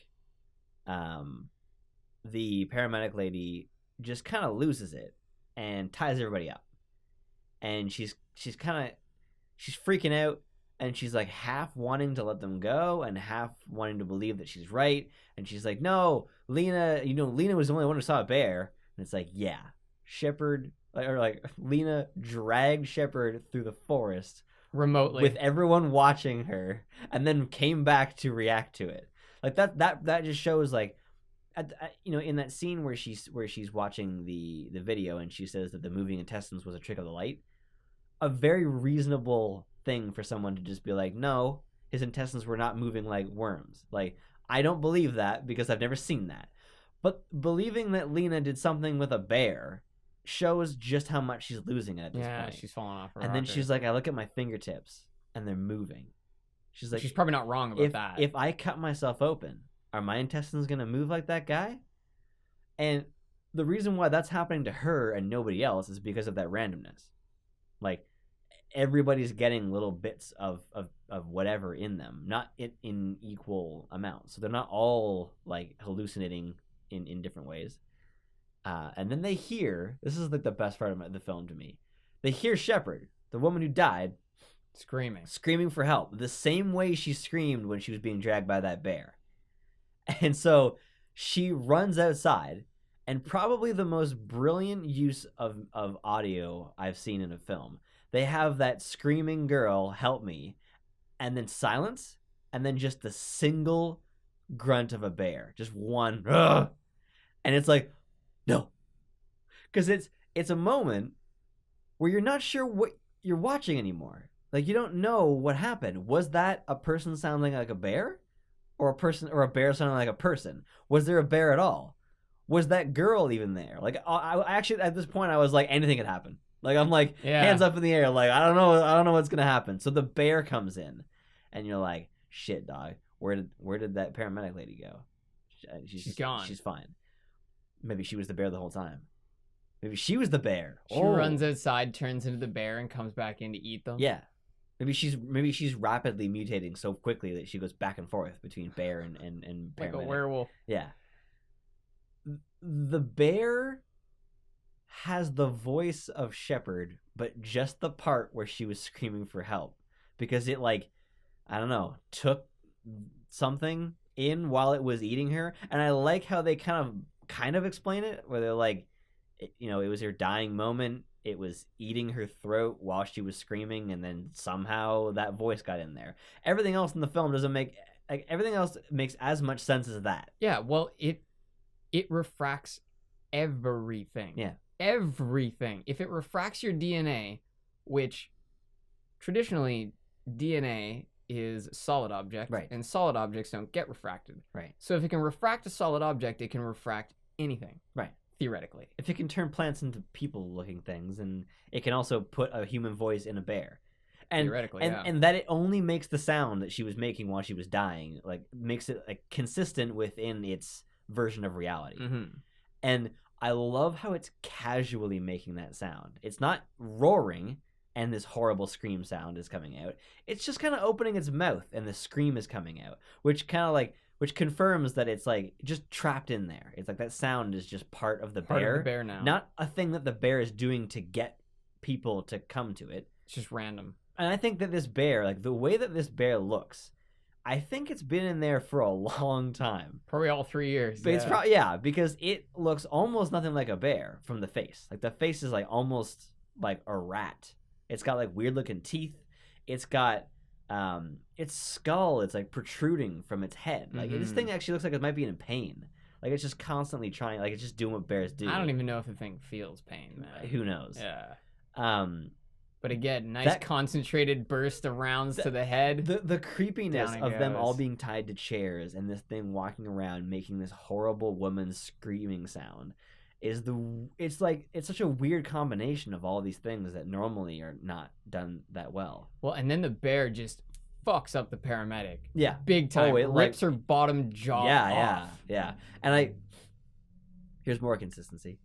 The paramedic lady just kind of loses it and ties everybody up, and she's freaking out, and she's like half wanting to let them go and half wanting to believe that she's right. And she's like, no, Lena, Lena was the only one who saw a bear. And it's like, yeah, Shepard, or like Lena dragged Shepard through the forest remotely with everyone watching her, and then came back to react to it. Like that just shows, like, in that scene where she's watching the video and she says that the moving intestines was a trick of the light, a very reasonable thing for someone to just be like, no, his intestines were not moving like worms. Like, I don't believe that because I've never seen that. But believing that Lena did something with a bear shows just how much she's losing it at this point. Yeah, she's falling off her And rocker. then she's like, I look at my fingertips and they're moving. She's like, she's probably not wrong about that. If I cut myself open, are my intestines going to move like that guy? And the reason why that's happening to her and nobody else is because of that randomness. Like, everybody's getting little bits of whatever in them, not in equal amounts. So they're not all like hallucinating in different ways. And then they hear, this is like the best part of the film to me, they hear Shepard, the woman who died, screaming for help, the same way she screamed when she was being dragged by that bear. And so she runs outside, and probably the most brilliant use of audio I've seen in a film. They have that screaming girl, help me, and then silence, and then just the single grunt of a bear. Just one. Ugh! And it's like, no. Because it's a moment where you're not sure what you're watching anymore. Like, you don't know what happened. Was that a person sounding like a bear? Or a bear sounding like a person? Was there a bear at all? Was that girl even there? Like, I actually, at this point, I was like, anything could happen. Like, I'm like, hands up in the air. Like, I don't know what's gonna happen. So the bear comes in, and you're like, shit, dog. Where did that paramedic lady go? She's gone. She's fine. Maybe she was the bear the whole time. Maybe she was the bear. She runs outside, turns into the bear, and comes back in to eat them. Yeah. Maybe she's rapidly mutating so quickly that she goes back and forth between bear and paramedic. Like a werewolf. Yeah. The bear has the voice of Shepard, but just the part where she was screaming for help, because it, like, I don't know, took something in while it was eating her. And I like how they kind of explain it, where they're like, it was her dying moment. It was eating her throat while she was screaming, and then somehow that voice got in there. Everything else in the film everything else makes as much sense as that. Yeah, well, it refracts everything. Yeah. Everything. If it refracts your DNA, which traditionally DNA is a solid object, right, and solid objects don't get refracted. Right. So if it can refract a solid object, it can refract anything. Right. theoretically. If it can turn plants into people-looking things, and it can also put a human voice in a bear. Theoretically, yeah. And that it only makes the sound that she was making while she was dying, like makes it like consistent within its version of reality. Mm-hmm. And I love how it's casually making that sound. It's not roaring and this horrible scream sound is coming out. It's just kind of opening its mouth and the scream is coming out, which confirms that it's like just trapped in there. It's like that sound is just part of the bear now. Not a thing that the bear is doing to get people to come to it. It's just random. And I think that this bear, like the way that this bear looks, I think it's been in there for a long time. Probably all 3 years. But it's because it looks almost nothing like a bear from the face. Like the face is like almost like a rat. It's got like weird looking teeth. It's got its skull. It's like protruding from its head. Like this thing actually looks like it might be in pain. Like it's just constantly trying. Like it's just doing what bears do. I don't even know if the thing feels pain, man. Who knows? Yeah. But again, nice concentrated burst of rounds to the head. The creepiness of them all being tied to chairs and this thing walking around making this horrible woman screaming sound is it's such a weird combination of all these things that normally are not done that well. Well, and then the bear just fucks up the paramedic. Yeah. Big time. It rips her bottom jaw off. Yeah. And here's more consistency.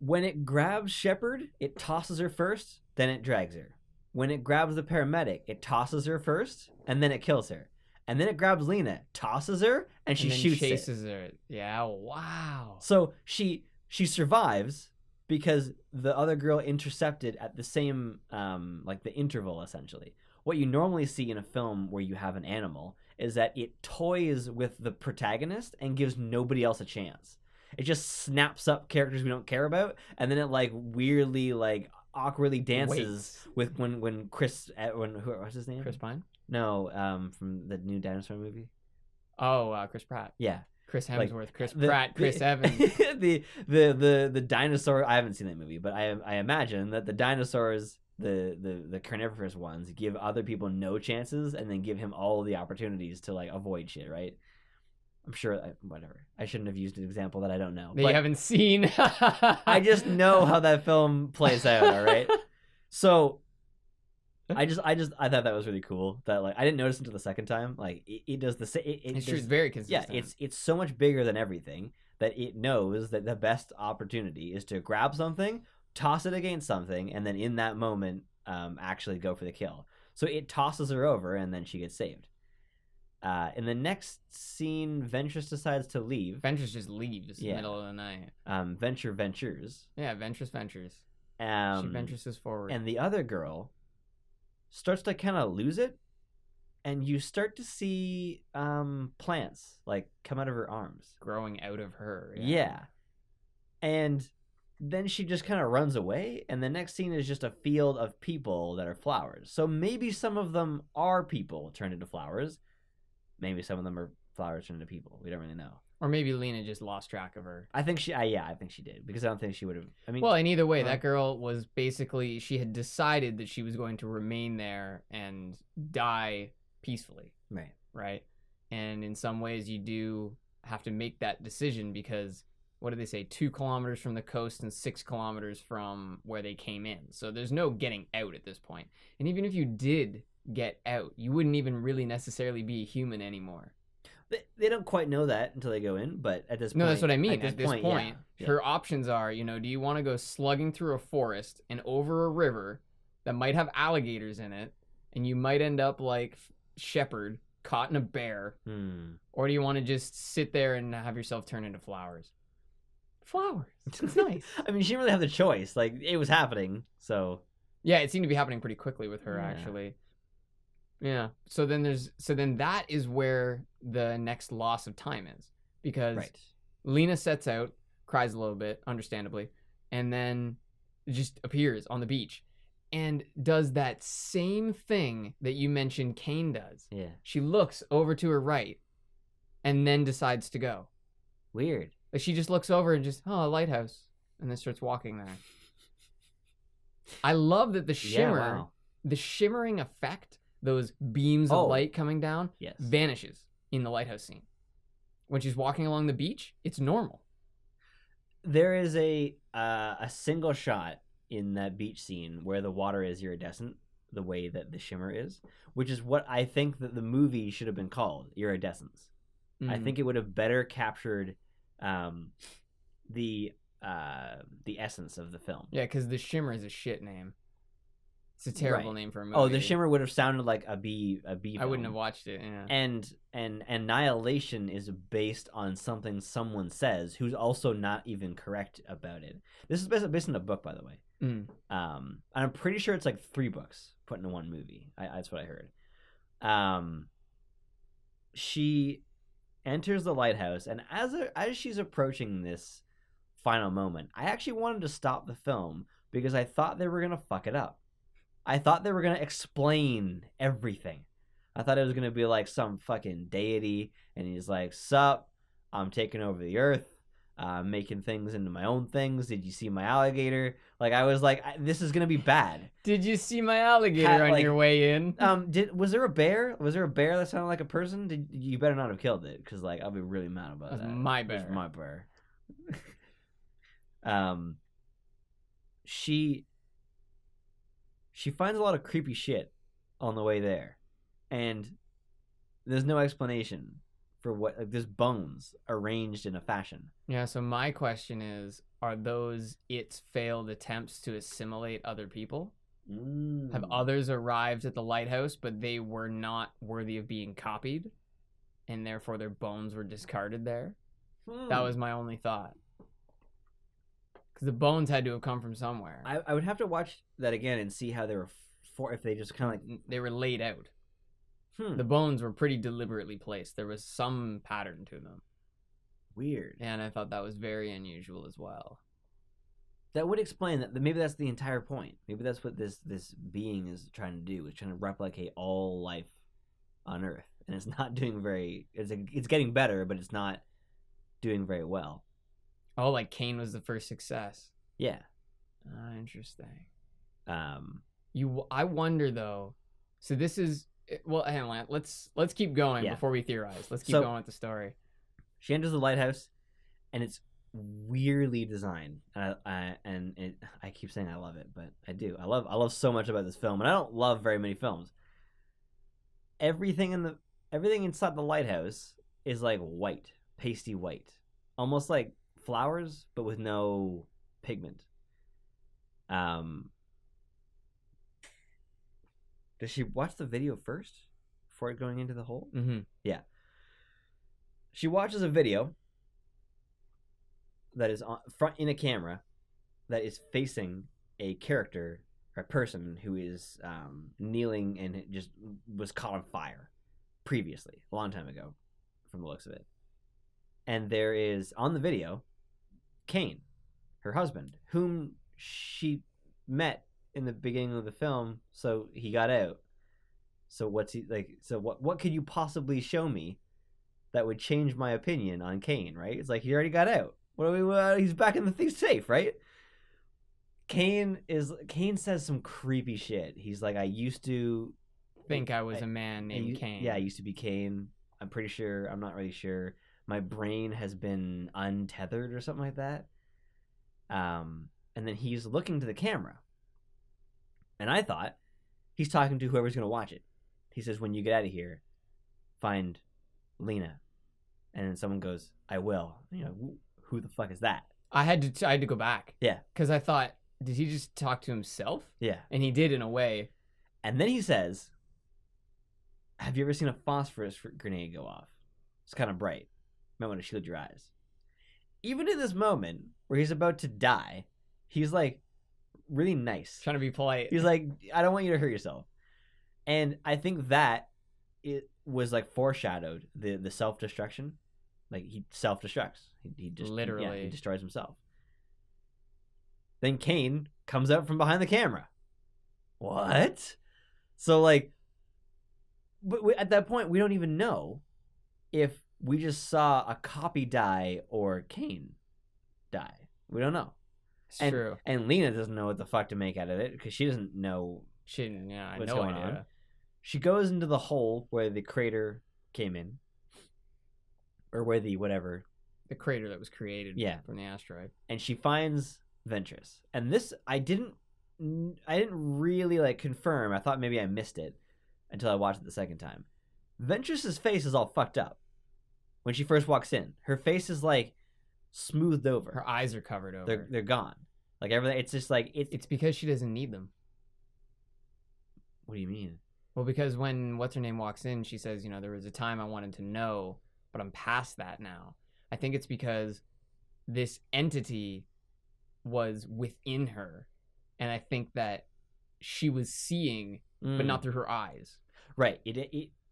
When it grabs Shepard, it tosses her first, then it drags her. When it grabs the paramedic, it tosses her first, and then it kills her. And then it grabs Lena, tosses her, and she shoots chases her. Yeah, wow. So she survives because the other girl intercepted at the same, like the interval, essentially. What you normally see in a film where you have an animal is that it toys with the protagonist and gives nobody else a chance. It just snaps up characters we don't care about, and then it like weirdly, like awkwardly dances with when Chris, what's his name? Chris Pine? No, from the new dinosaur movie. Oh, Chris Pratt. Yeah. Chris Hemsworth, Chris Pratt, Chris Evans. the dinosaur. I haven't seen that movie, but I imagine that the dinosaurs, the carnivorous ones, give other people no chances, and then give him all the opportunities to like avoid shit, right? I'm sure, whatever. I shouldn't have used an example that I don't know. That you haven't seen. I just know how that film plays out, all right? So, I thought that was really cool. That like I didn't notice until the second time. Like it does the same. It's very consistent. Yeah, it's so much bigger than everything that it knows that the best opportunity is to grab something, toss it against something, and then in that moment, actually go for the kill. So it tosses her over, and then she gets saved. In the next scene, Ventress decides to leave. Ventress just leaves in the middle of the night. Venture ventures. Yeah, Ventress ventures. She ventures forward. And the other girl starts to kind of lose it, and you start to see plants like come out of her arms. Growing out of her. Yeah. And then she just kind of runs away, and the next scene is just a field of people that are flowers. So maybe some of them are people turned into flowers. Maybe some of them are flowers turned into people. We don't really know. Or maybe Lena just lost track of her. I think she did, because I don't think she would have. I mean, well, in either way, that girl was basically, she had decided that she was going to remain there and die peacefully. Right. Right. And in some ways, you do have to make that decision because, what do they say? 2 kilometers from the coast and 6 kilometers from where they came in. So there's no getting out at this point. And even if you did get out, you wouldn't even really necessarily be a human anymore. They don't quite know that until they go in, but at this point... No, that's what I mean. At this point, yeah. Her options are, do you want to go slugging through a forest and over a river that might have alligators in it, and you might end up like Shepard, caught in a bear, or do you want to just sit there and have yourself turn into flowers? Flowers. It's nice. I mean, she didn't really have the choice. Like, it was happening, so... Yeah, it seemed to be happening pretty quickly with her, actually. Yeah. So then that is where the next loss of time is, because Lena sets out, cries a little bit, understandably, and then just appears on the beach and does that same thing that you mentioned Kane does. Yeah. She looks over to her right and then decides to go. Weird. Like she just looks over and just, a lighthouse, and then starts walking there. I love that the shimmer, the shimmering effect, those beams of light coming down, vanishes in the lighthouse scene. When she's walking along the beach, it's normal. There is a single shot in that beach scene where the water is iridescent, the way that the shimmer is, which is what I think that the movie should have been called, Iridescence. I think it would have better captured the essence of the film. Yeah, because the shimmer is a shit name. It's a terrible name for a movie. Oh, the shimmer would have sounded like a B film. I wouldn't have watched it. Yeah. And Annihilation is based on something someone says who's also not even correct about it. This is based on a book, by the way. And I'm pretty sure it's like 3 books put into one movie. That's what I heard. She enters the lighthouse, and as she's approaching this final moment, I actually wanted to stop the film because I thought they were gonna fuck it up. I thought they were gonna explain everything. I thought it was gonna be like some fucking deity, and he's like, "Sup, I'm taking over the earth, making things into my own things. Did you see my alligator?" Like, I was like, "This is gonna be bad." Did you see my alligator on your way in? Was there a bear? Was there a bear that sounded like a person? You better not have killed it, because like I'll be really mad about that. My bear. It was my bear. She finds a lot of creepy shit on the way there, and there's no explanation for what. Like, there's bones arranged in a fashion. Yeah. So my question is: are those its failed attempts to assimilate other people? Have others arrived at the lighthouse, but they were not worthy of being copied, and therefore their bones were discarded there? That was my only thought. Because the bones had to have come from somewhere. I would have to watch that again and see how they were if they just kind of like they were laid out. The bones were pretty deliberately placed. There was some pattern to them. Weird. And I thought that was very unusual as well. That would explain that. Maybe that's the entire point. Maybe that's what this being is trying to do. Is trying to replicate all life on Earth, and it's not doing very. It's getting better, but it's not doing very well. Oh, like Cain was the first success. Yeah. Interesting. I wonder though. So this is hang on. Let's keep going before we theorize. Let's keep going with the story. She enters the lighthouse, and it's weirdly designed. I keep saying I love it, but I do. I love so much about this film, and I don't love very many films. Everything inside the lighthouse is like white, pasty white, almost like flowers, but with no pigment. Does she watch the video first before going into the hole? Mm-hmm. Yeah. She watches a video that is on front in a camera that is facing a character or a person who is kneeling and it just was caught on fire previously, a long time ago, from the looks of it. And there is on the video Cain, her husband, whom she met in the beginning of the film, so he got out. So what's he like? So what could you possibly show me that would change my opinion on Cain? Right? It's like he already got out. He's back in he's safe, right? Cain says some creepy shit. He's like, I used to think I was a man named Cain. Yeah, I used to be Cain. I'm pretty sure. I'm not really sure. My brain has been untethered or something like that. And then he's looking to the camera. And I thought he's talking to whoever's going to watch it. He says, when you get out of here, find Lena. And then someone goes, I will. You know, who the fuck is that? I had to go back. Yeah. Because I thought, did he just talk to himself? Yeah. And he did in a way. And then he says, have you ever seen a phosphorus grenade go off? It's kind of bright. Might want to shield your eyes. Even in this moment where he's about to die, he's like really nice. Trying to be polite. He's like, I don't want you to hurt yourself. And I think that it was like foreshadowed the self-destruction. Like he self-destructs. He just literally he destroys himself. Then Cain comes out from behind the camera. What? So like, but at that point we don't even know if we just saw a copy die or Cain die. We don't know. It's true. And Lena doesn't know what the fuck to make out of it because she doesn't know what's going on. She goes into the hole where the crater came in. Or where the the crater that was created from the asteroid. And she finds Ventress. And this, I didn't really like confirm. I thought maybe I missed it until I watched it the second time. Ventress's face is all fucked up when she first walks in. Her face is like smoothed over. Her eyes are covered over. They're gone. Like everything. It's just like it's because she doesn't need them. What do you mean? Well, because when what's her name walks in, she says, there was a time I wanted to know, but I'm past that now. I think it's because this entity was within her, and I think that she was seeing, but not through her eyes. Right.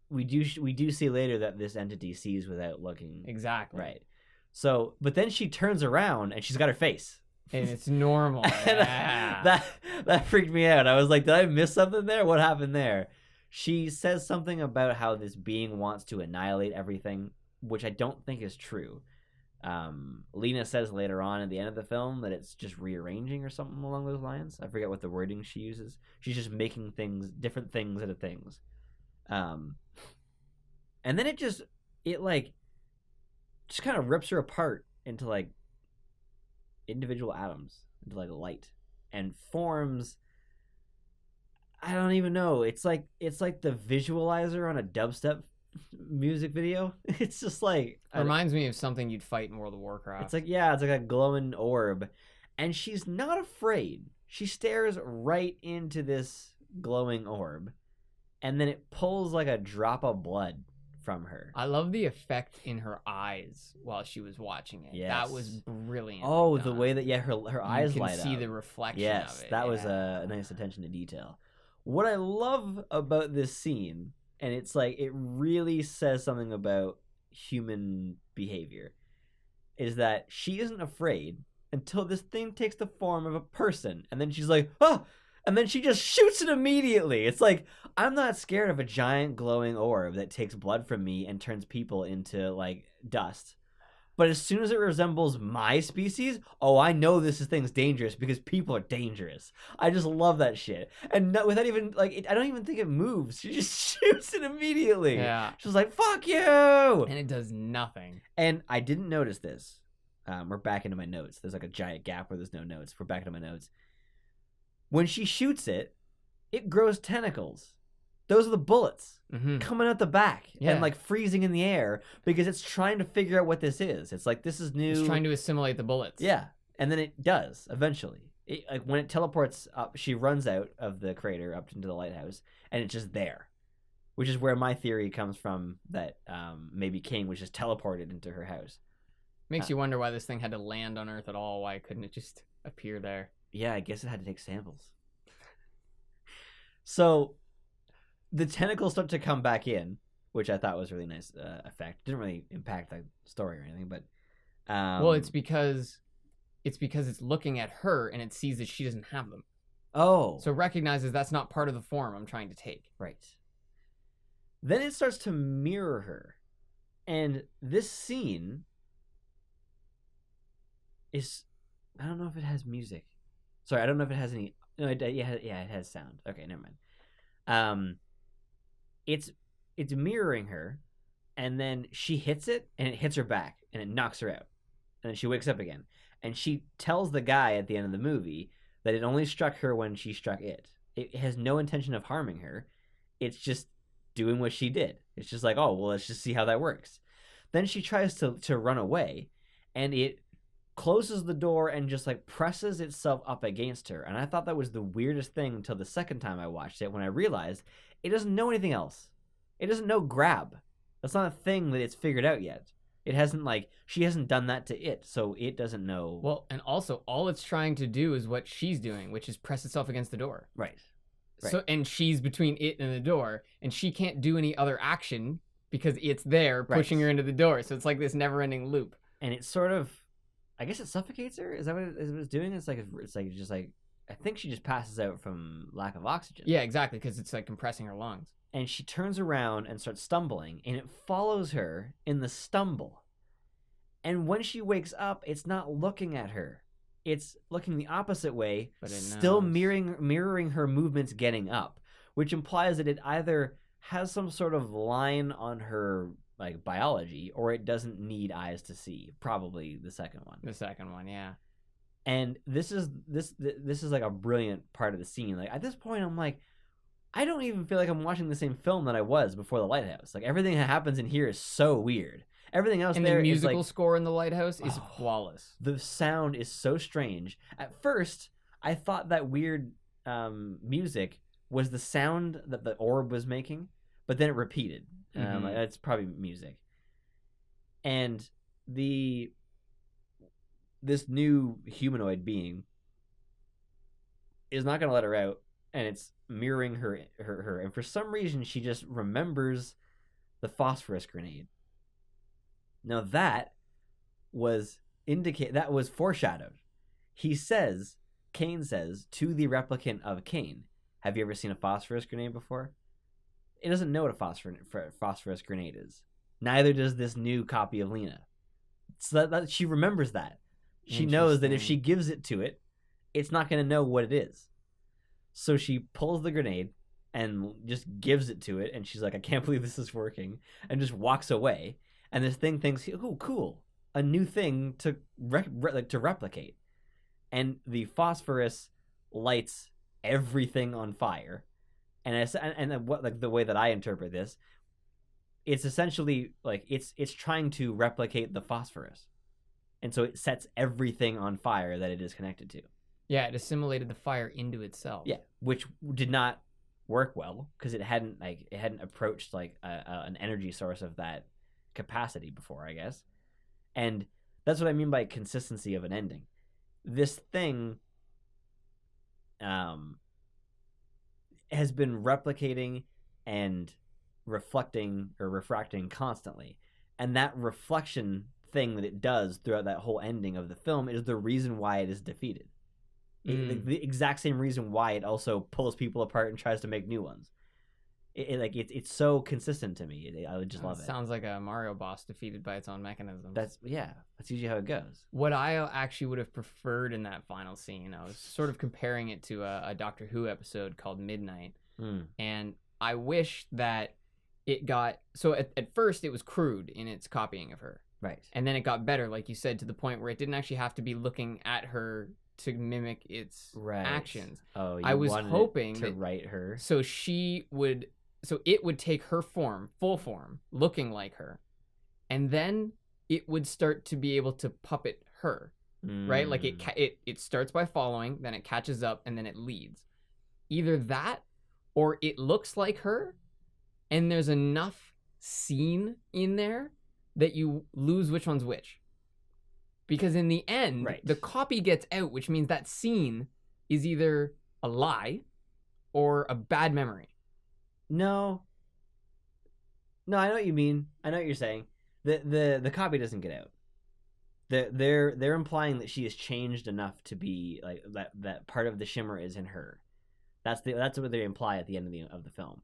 We do see later that this entity sees without looking. Exactly. Right. So, but then she turns around and she's got her face. And it's normal. Yeah. That freaked me out. I was like, did I miss something there? What happened there? She says something about how this being wants to annihilate everything, which I don't think is true. Lena says later on at the end of the film that it's just rearranging or something along those lines. I forget what the wording she uses. She's just making different things out of things. And then it just kind of rips her apart into like individual atoms, into like light, and forms. I don't even know. It's like the visualizer on a dubstep music video. It's just like it reminds me of something you'd fight in World of Warcraft. It's like a glowing orb, and she's not afraid. She stares right into this glowing orb, and then it pulls like a drop of blood from her. I love the effect in her eyes while she was watching it. Yes. That was brilliant. Oh, the way that her eyes light up. You can see the reflection of it. That was a nice attention to detail. What I love about this scene, and it's like it really says something about human behavior, is that she isn't afraid until this thing takes the form of a person, and then she's like, oh, and then she just shoots it immediately. It's like, I'm not scared of a giant glowing orb that takes blood from me and turns people into like dust. But as soon as it resembles my species, oh, I know this thing's dangerous because people are dangerous. I just love that shit. And without even, like, I don't even think it moves. She just shoots it immediately. Yeah. She's like, fuck you! And it does nothing. And I didn't notice this. We're back into my notes. There's like a giant gap where there's no notes. We're back into my notes. When she shoots it, it grows tentacles. Those are the bullets coming out the back and like freezing in the air because it's trying to figure out what this is. It's like, this is new. It's trying to assimilate the bullets. Yeah. And then it does eventually. Like when it teleports up, she runs out of the crater up into the lighthouse and it's just there, which is where my theory comes from that maybe King was just teleported into her house. Makes you wonder why this thing had to land on Earth at all. Why couldn't it just appear there? Yeah, I guess it had to take samples. So the tentacles start to come back in, which I thought was a really nice effect. Didn't really impact the story or anything, but well, it's because it's looking at her and it sees that she doesn't have them. Oh, so it recognizes that's not part of the form I'm trying to take. Right. Then it starts to mirror her, and this scene is, I don't know if it has music. Sorry, I don't know if it has any. No, it has sound. Okay, never mind. It's mirroring her, and then she hits it, and it hits her back, and it knocks her out, and then she wakes up again, and she tells the guy at the end of the movie that it only struck her when she struck it. It has no intention of harming her. It's just doing what she did. It's just like, oh, well, let's just see how that works. Then she tries to run away, and it closes the door and just like presses itself up against her. And I thought that was the weirdest thing until the second time I watched it, when I realized it doesn't know anything else. It doesn't know grab. That's not a thing that it's figured out yet. It hasn't, like, she hasn't done that to it, so it doesn't know. Well, and also all it's trying to do is what she's doing, which is press itself against the door. Right. So, and she's between it and the door, and she can't do any other action because it's there pushing her into the door. So it's like this never-ending loop. And it sort of, I guess it suffocates her. Is that what it's doing? It's like just like, I think she just passes out from lack of oxygen. Yeah, exactly, because it's like compressing her lungs. And she turns around and starts stumbling, and it follows her in the stumble. And when she wakes up, it's not looking at her. It's looking the opposite way, but still mirroring her movements getting up, which implies that it either has some sort of line on her like biology, or it doesn't need eyes to see. Probably the second one. The second one, yeah. And this is like a brilliant part of the scene. Like at this point, I'm like, I don't even feel like I'm watching the same film that I was before The Lighthouse. Like everything that happens in here is so weird. Everything else and there the musical is like, score in The Lighthouse is flawless. The sound is so strange. At first, I thought that weird music was the sound that the orb was making, but then it repeated. It's probably music. And this new humanoid being is not going to let her out, and it's mirroring her. And for some reason, she just remembers the phosphorus grenade. Now that was foreshadowed. Kane says to the replicant of Kane, "Have you ever seen a phosphorus grenade before?" It doesn't know what a phosphorus grenade is. Neither does this new copy of Lena. So that she remembers that. She knows that if she gives it to it, it's not going to know what it is. So she pulls the grenade and just gives it to it, and she's like, "I can't believe this is working," and just walks away. And this thing thinks, "Oh, cool, a new thing to replicate." And the phosphorus lights everything on fire. And what, like, the way that I interpret this, it's essentially like it's trying to replicate the phosphorus, and so it sets everything on fire that it is connected to. Yeah, it assimilated the fire into itself. Yeah, which did not work well because it hadn't approached like an energy source of that capacity before, I guess. And that's what I mean by consistency of an ending. This thing has been replicating and reflecting or refracting constantly, and that reflection thing that it does throughout that whole ending of the film is the reason why it is defeated. The exact same reason why it also pulls people apart and tries to make new ones. It's so consistent to me. I would just love it. Sounds like a Mario boss defeated by its own mechanism. That's usually how it goes. What I actually would have preferred in that final scene, I was sort of comparing it to a Doctor Who episode called Midnight, and I wish that it got so at first it was crude in its copying of her, right, and then it got better, like you said, to the point where it didn't actually have to be looking at her to mimic its actions. Oh, you I was hoping to write her so it would take her form, full form, looking like her, and then it would start to be able to puppet her, right? Like it starts by following, then it catches up, and then it leads. Either that, or it looks like her, and there's enough scene in there that you lose which one's which. Because in the end, the copy gets out, which means that scene is either a lie or a bad memory. No, I know what you mean. I know what you're saying. The copy doesn't get out. They're implying that she has changed enough to be like that part of the shimmer is in her. That's what they imply at the end of the film.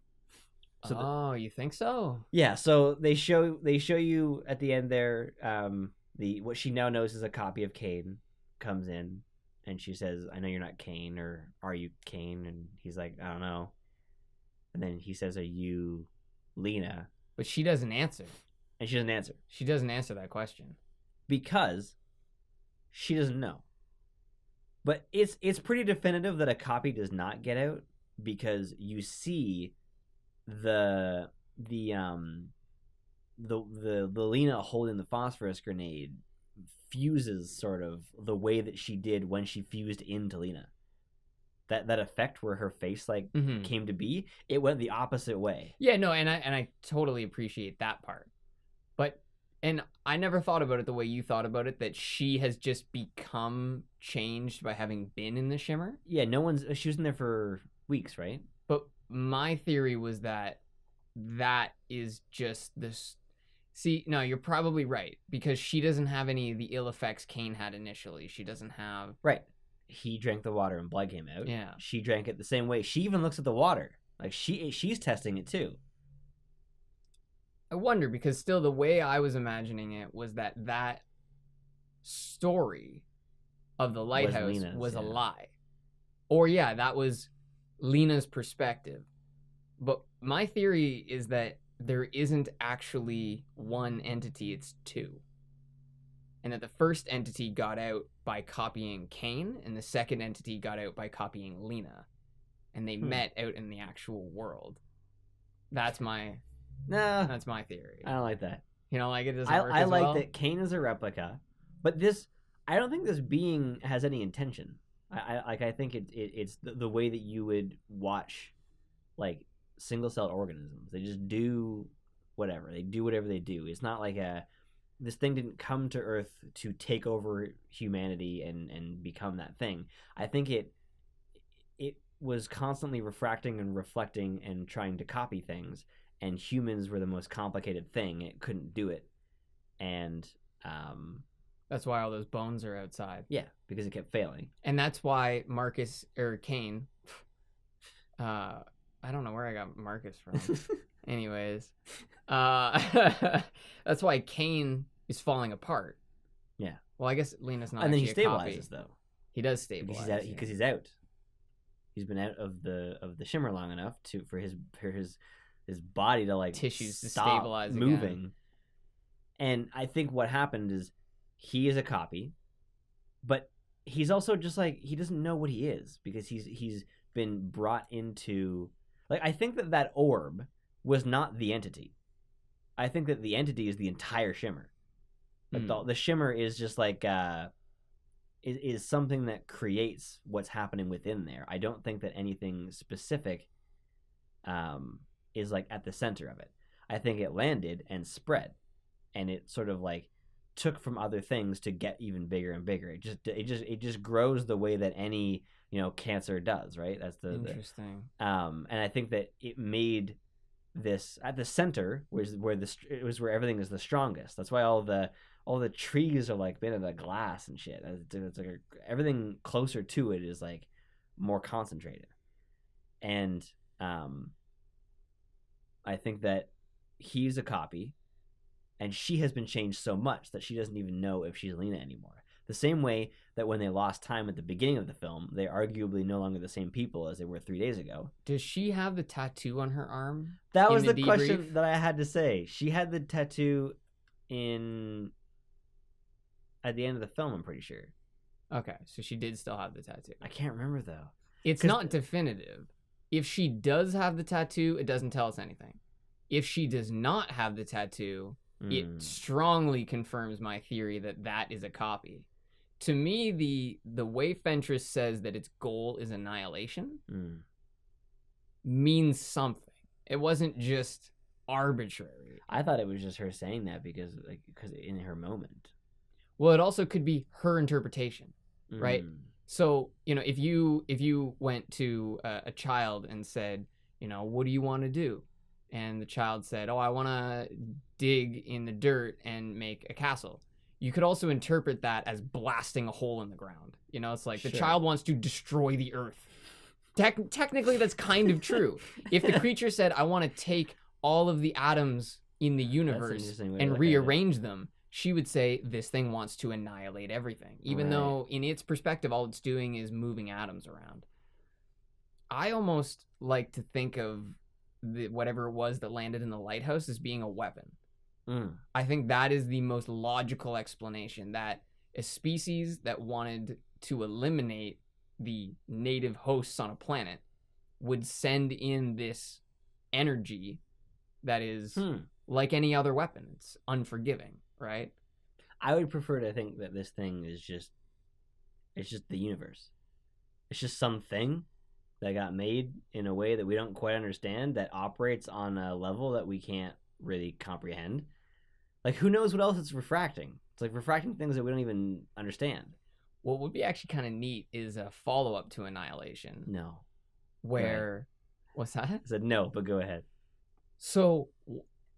So you think so? Yeah. So they show you at the end there. What she now knows is a copy of Kane comes in, and she says, "I know you're not Kane, or are you Kane?" And he's like, "I don't know." And then he says, "Are you Lena?" But she doesn't answer. And she doesn't answer. She doesn't answer that question. Because she doesn't know. But it's pretty definitive that a copy does not get out, because you see the Lena holding the phosphorus grenade fuses sort of the way that she did when she fused into Lena. That effect where her face came to be, it went the opposite way. Yeah, no, and I totally appreciate that part. And I never thought about it the way you thought about it, that she has just become changed by having been in the shimmer. Yeah, she was in there for weeks, right? But my theory was that is just this. See, no, you're probably right, because she doesn't have any of the ill effects Kane had initially. She doesn't have... Right. He drank the water and blood came out. Yeah. She drank it the same way. She even looks at the water. Like, she's testing it too. I wonder, because still the way I was imagining it was that story of the lighthouse was a lie. Or, yeah, that was Lena's perspective. But my theory is that there isn't actually one entity, it's two. And that the first entity got out by copying Kane, and the second entity got out by copying Lena. And they met out in the actual world. That's my theory. I don't like that. You know, like it doesn't work I as like well? that Kane is a replica, but I don't think this being has any intention. I think it's the way that you would watch, like, single-celled organisms. They just do whatever. They do whatever they do. It's not like this thing didn't come to Earth to take over humanity and become that thing. I think it was constantly refracting and reflecting and trying to copy things, and humans were the most complicated thing. It couldn't do it. And that's why all those bones are outside. yeah, because it kept failing. And that's why Kane, I don't know where I got Marcus from. Anyways, that's why Kane is falling apart. Yeah. Well, I guess Lena's not. And then he actually a copy. stabilizes, though. He does stabilize Because he's out. He's been out of the shimmer long enough for his body to, like, tissues to stop stabilize moving. Again. And I think what happened is he is a copy, but he's also just, like, he doesn't know what he is because he's been brought into, like, I think that orb was not the entity. I think that the entity is the entire shimmer. Like the shimmer is just like is something that creates what's happening within there. I don't think that anything specific is, like, at the center of it. I think it landed and spread, and it sort of, like, took from other things to get even bigger and bigger. It just grows the way that any, you know, cancer does, right? That's interesting. And I think that it made this at the center was where everything is the strongest. That's why all the trees are, like, made out of glass and shit. It's like everything closer to it is, like, more concentrated. And I think that he's a copy, and she has been changed so much that she doesn't even know if she's Lena anymore. The same way that when they lost time at the beginning of the film, they arguably no longer the same people as they were 3 days ago. Does she have the tattoo on her arm? That was the question that I had to say. She had the tattoo at the end of the film, I'm pretty sure. Okay, so she did still have the tattoo. I can't remember, though. It's not definitive. If she does have the tattoo, it doesn't tell us anything. If she does not have the tattoo, it strongly confirms my theory that is a copy. To me, the way Fentress says that its goal is annihilation means something. It wasn't just arbitrary. I thought it was just her saying that because in her moment. Well, it also could be her interpretation, right? So, you know, if you went to a child and said, you know, what do you want to do? And the child said, oh, I want to dig in the dirt and make a castle. You could also interpret that as blasting a hole in the ground. You know, it's like the child wants to destroy the earth. Technically, that's kind of true. If the creature said, I want to take all of the atoms in the universe and rearrange them, she would say this thing wants to annihilate everything, even though in its perspective, all it's doing is moving atoms around. I almost like to think of whatever it was that landed in the lighthouse as being a weapon. I think that is the most logical explanation, that a species that wanted to eliminate the native hosts on a planet would send in this energy that is like any other weapon. It's unforgiving, right? I would prefer to think that this thing is just the universe. It's just something that got made in a way that we don't quite understand, that operates on a level that we can't really comprehend. Like, who knows what else it's refracting? It's like refracting things that we don't even understand. What would be actually kind of neat is a follow-up to Annihilation. No. Where... What's that? I said no, but go ahead. So,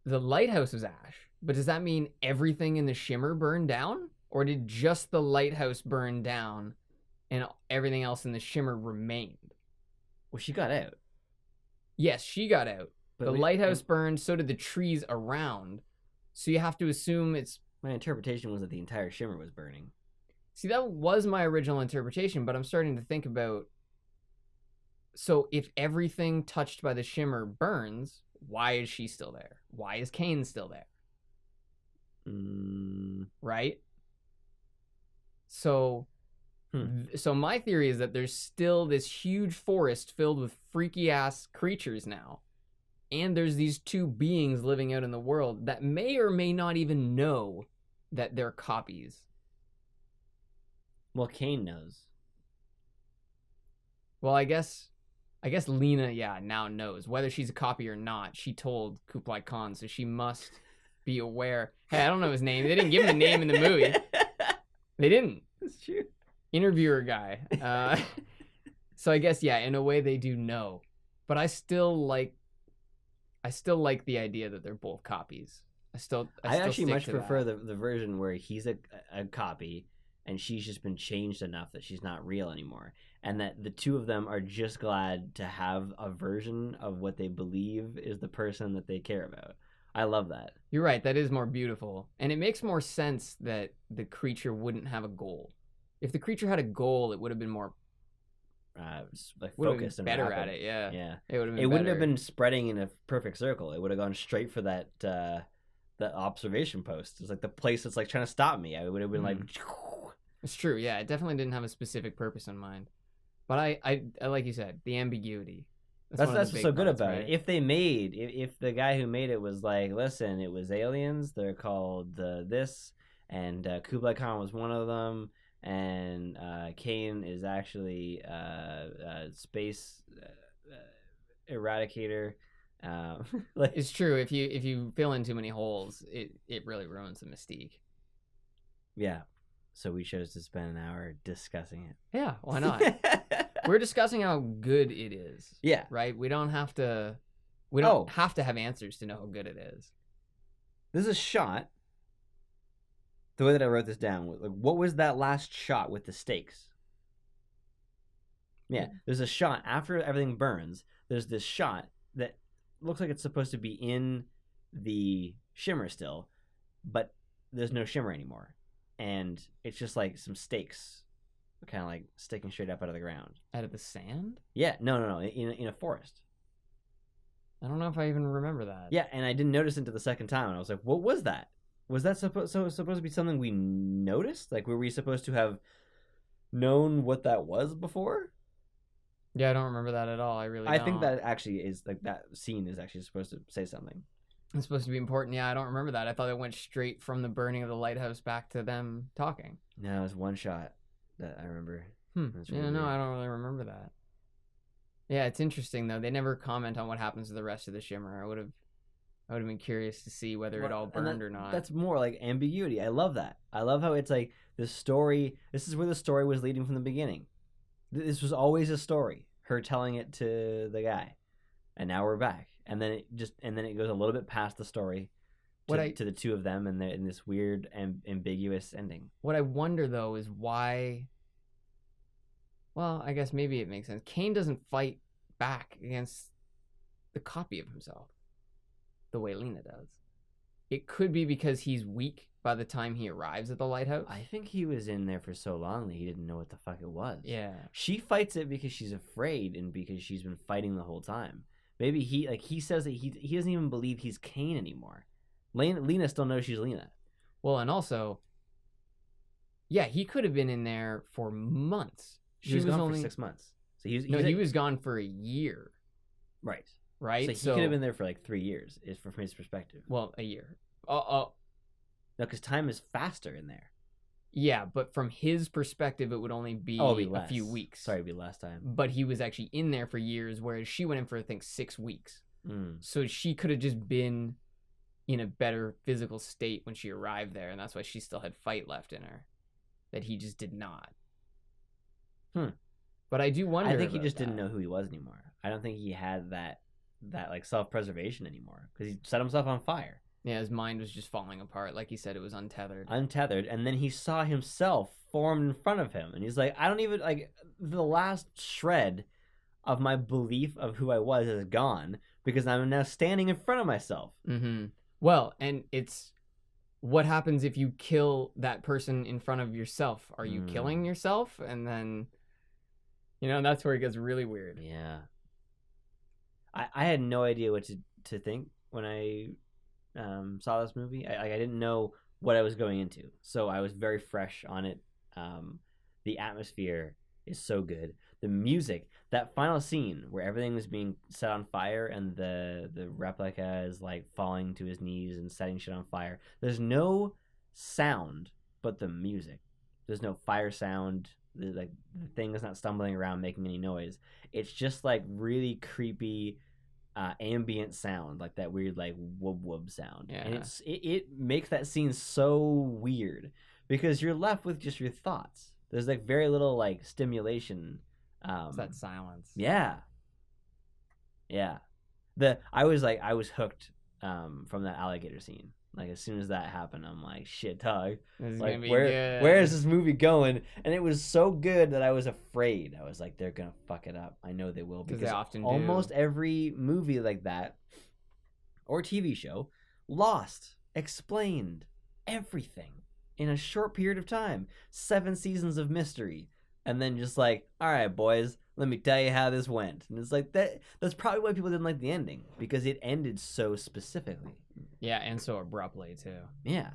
the lighthouse was ash, but does that mean everything in the shimmer burned down? Or did just the lighthouse burn down and everything else in the shimmer remained? Well, she got out. Yes, she got out. But the lighthouse burned, so did the trees around. So you have to assume it's... My interpretation was that the entire shimmer was burning. See, that was my original interpretation, but I'm starting to think about... So if everything touched by the shimmer burns, why is she still there? Why is Kane still there? Right? So so my theory is that there's still this huge forest filled with freaky ass creatures now. And there's these two beings living out in the world that may or may not even know that they're copies. Well, Kane knows. Well, I guess Lena, now knows. Whether she's a copy or not, she told Kublai Khan, so she must be aware. Hey, I don't know his name. They didn't give him a name in the movie. They didn't. That's true. Interviewer guy. So I guess, in a way they do know. But I still like the idea that they're both copies. I actually much prefer the version where he's a copy and she's just been changed enough that she's not real anymore. And that the two of them are just glad to have a version of what they believe is the person that they care about. I love that. You're right. That is more beautiful. And it makes more sense that the creature wouldn't have a goal. If the creature had a goal, it would have been more focused and better rapid. At it. Yeah. It wouldn't have been spreading in a perfect circle. It would have gone straight for that observation post. It's like the place that's like trying to stop me. I would have been like. It's true. Yeah, it definitely didn't have a specific purpose in mind. But I like you said, the ambiguity. That's what's so good about it. If the guy who made it was like, listen, it was aliens. They're called this, and Kublai Khan was one of them, and Kane is actually space eradicator. It's true. If you fill in too many holes, it really ruins the mystique. Yeah. So we chose to spend an hour discussing it. Yeah, why not? We're discussing how good it is. Yeah. Right? We don't have to have answers to know how good it is. There's a shot. The way that I wrote this down, like, what was that last shot with the stakes? Yeah, there's a shot after everything burns. There's this shot that looks like it's supposed to be in the shimmer still, but there's no shimmer anymore. And it's just like some stakes kind of like sticking straight up out of the ground. Out of the sand? Yeah, no, in a forest. I don't know if I even remember that. Yeah, and I didn't notice it until the second time, and I was like, what was that? Was that supposed to be something we noticed? Like, were we supposed to have known what that was before? Yeah, I don't remember that at all. I think that actually is, like, that scene is actually supposed to say something. It's supposed to be important. Yeah, I don't remember that. I thought it went straight from the burning of the lighthouse back to them talking. No, it was one shot that I remember. Really no, I don't really remember that. Yeah, it's interesting though. They never comment on what happens to the rest of the shimmer. I would have been curious to see whether it all burned or not. That's more like ambiguity. I love that. I love how it's like this story. This is where the story was leading from the beginning. This was always a story. Her telling it to the guy, and now we're back. And then it goes a little bit past the story to the two of them, and they're in this weird and ambiguous ending. What I wonder though is why. Well, I guess maybe it makes sense. Kane doesn't fight back against the copy of himself the way Lena does. It could be because he's weak by the time he arrives at the lighthouse. I think he was in there for so long that he didn't know what the fuck it was. Yeah. She fights it because she's afraid and because she's been fighting the whole time. Maybe he says that he doesn't even believe he's Kane anymore. Lena still knows she's Lena. Well, and also, yeah, he could have been in there for months. She was gone for 6 months. So he was gone for a year. Right. Right. So he could have been there for like 3 years, from his perspective. Well, a year. No, because time is faster in there. Yeah, but from his perspective, it would only be a few weeks. Sorry, it'd be last time. But he was actually in there for years, whereas she went in for, I think, 6 weeks. So she could have just been in a better physical state when she arrived there, and that's why she still had fight left in her. That he just did not. But I do wonder. I think he just didn't know who he was anymore. I don't think he had that like self-preservation anymore, because he set himself on fire. Yeah, his mind was just falling apart. Like he said, it was untethered. And then he saw himself formed in front of him, and he's like, I don't even, like, the last shred of my belief of who I was is gone, because I'm now standing in front of myself. Mm-hmm. Well, and it's what happens if you kill that person in front of yourself? Are you killing yourself? And then, that's where it gets really weird. Yeah. I had no idea what to think when I saw this movie. I didn't know what I was going into, so I was very fresh on it. The atmosphere is so good. The music, that final scene where everything is being set on fire and the replica is like falling to his knees and setting shit on fire. There's no sound but the music. There's no fire sound. Like the thing is not stumbling around making any noise. It's just like really creepy ambient sound, like that weird like whoop whoop sound. Yeah. And it makes that scene so weird because you're left with just your thoughts. There's like very little like stimulation. It's that silence. Yeah. I was hooked from that alligator scene. Like as soon as that happened, I'm like, shit, dog. Like where is this movie going? And it was so good that I was afraid. I was like, they're gonna fuck it up. I know they will, because they often almost every movie like that or TV show lost, explained everything in a short period of time. 7 seasons of mystery. And then just like, all right, boys, let me tell you how this went. And it's like that's probably why people didn't like the ending, because it ended so specifically. Yeah, and so abruptly too. Yeah.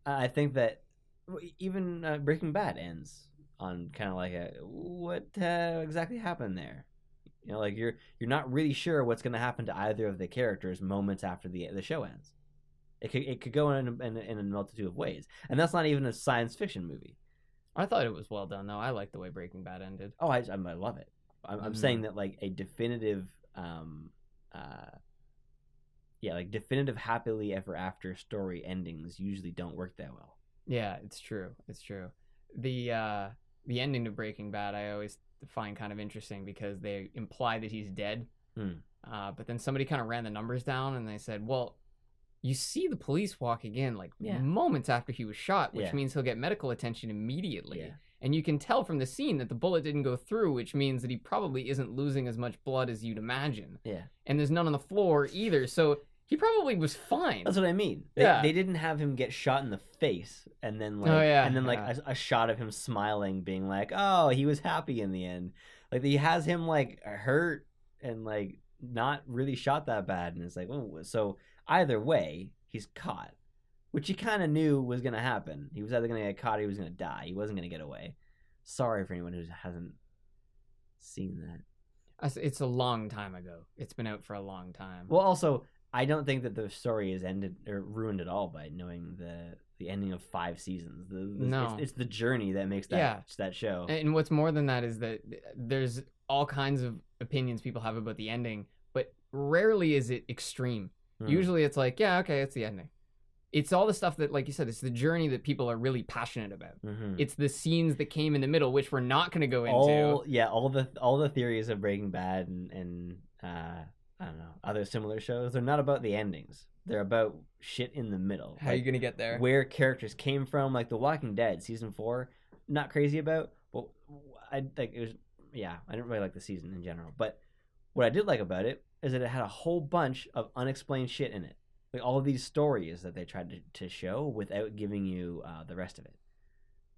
I think that even Breaking Bad ends on kind of like a what exactly happened there. You know, like you're not really sure what's going to happen to either of the characters moments after the show ends. It could go in a multitude of ways, and that's not even a science fiction movie. I thought it was well done though. I like the way Breaking Bad ended. Oh, I love it. I'm saying that like a definitive, like definitive happily ever after story endings usually don't work that well. Yeah, it's true. It's true. The ending to Breaking Bad I always find kind of interesting because they imply that he's dead. But then somebody kind of ran the numbers down and they said, well, you see the police walking in like moments after he was shot, which means he'll get medical attention immediately. Yeah. And you can tell from the scene that the bullet didn't go through, which means that he probably isn't losing as much blood as you'd imagine. Yeah. And there's none on the floor either, so he probably was fine. That's what I mean. They didn't have him get shot in the face and then like a shot of him smiling, being like, oh, he was happy in the end. Like he has him like hurt and like not really shot that bad, and it's like, oh, so either way, he's caught, which he kind of knew was going to happen. He was either going to get caught or he was going to die. He wasn't going to get away. Sorry for anyone who hasn't seen that. It's a long time ago. It's been out for a long time. Well, also, I don't think that the story is ended or ruined at all by knowing the ending of 5 seasons. No. It's the journey that makes that show. And what's more than that is that there's all kinds of opinions people have about the ending, but rarely is it extreme. Usually it's like, yeah, okay, it's the ending. It's all the stuff that, like you said, it's the journey that people are really passionate about. It's the scenes that came in the middle, which we're not going to go into. All the theories of Breaking Bad and I don't know, other similar shows, they're not about the endings. They're about shit in the middle. How are you going to get there? Where characters came from, like The Walking Dead, season 4, not crazy about. Well, I didn't really like the season in general. But what I did like about it is that it had a whole bunch of unexplained shit in it. Like all of these stories that they tried to show without giving you the rest of it.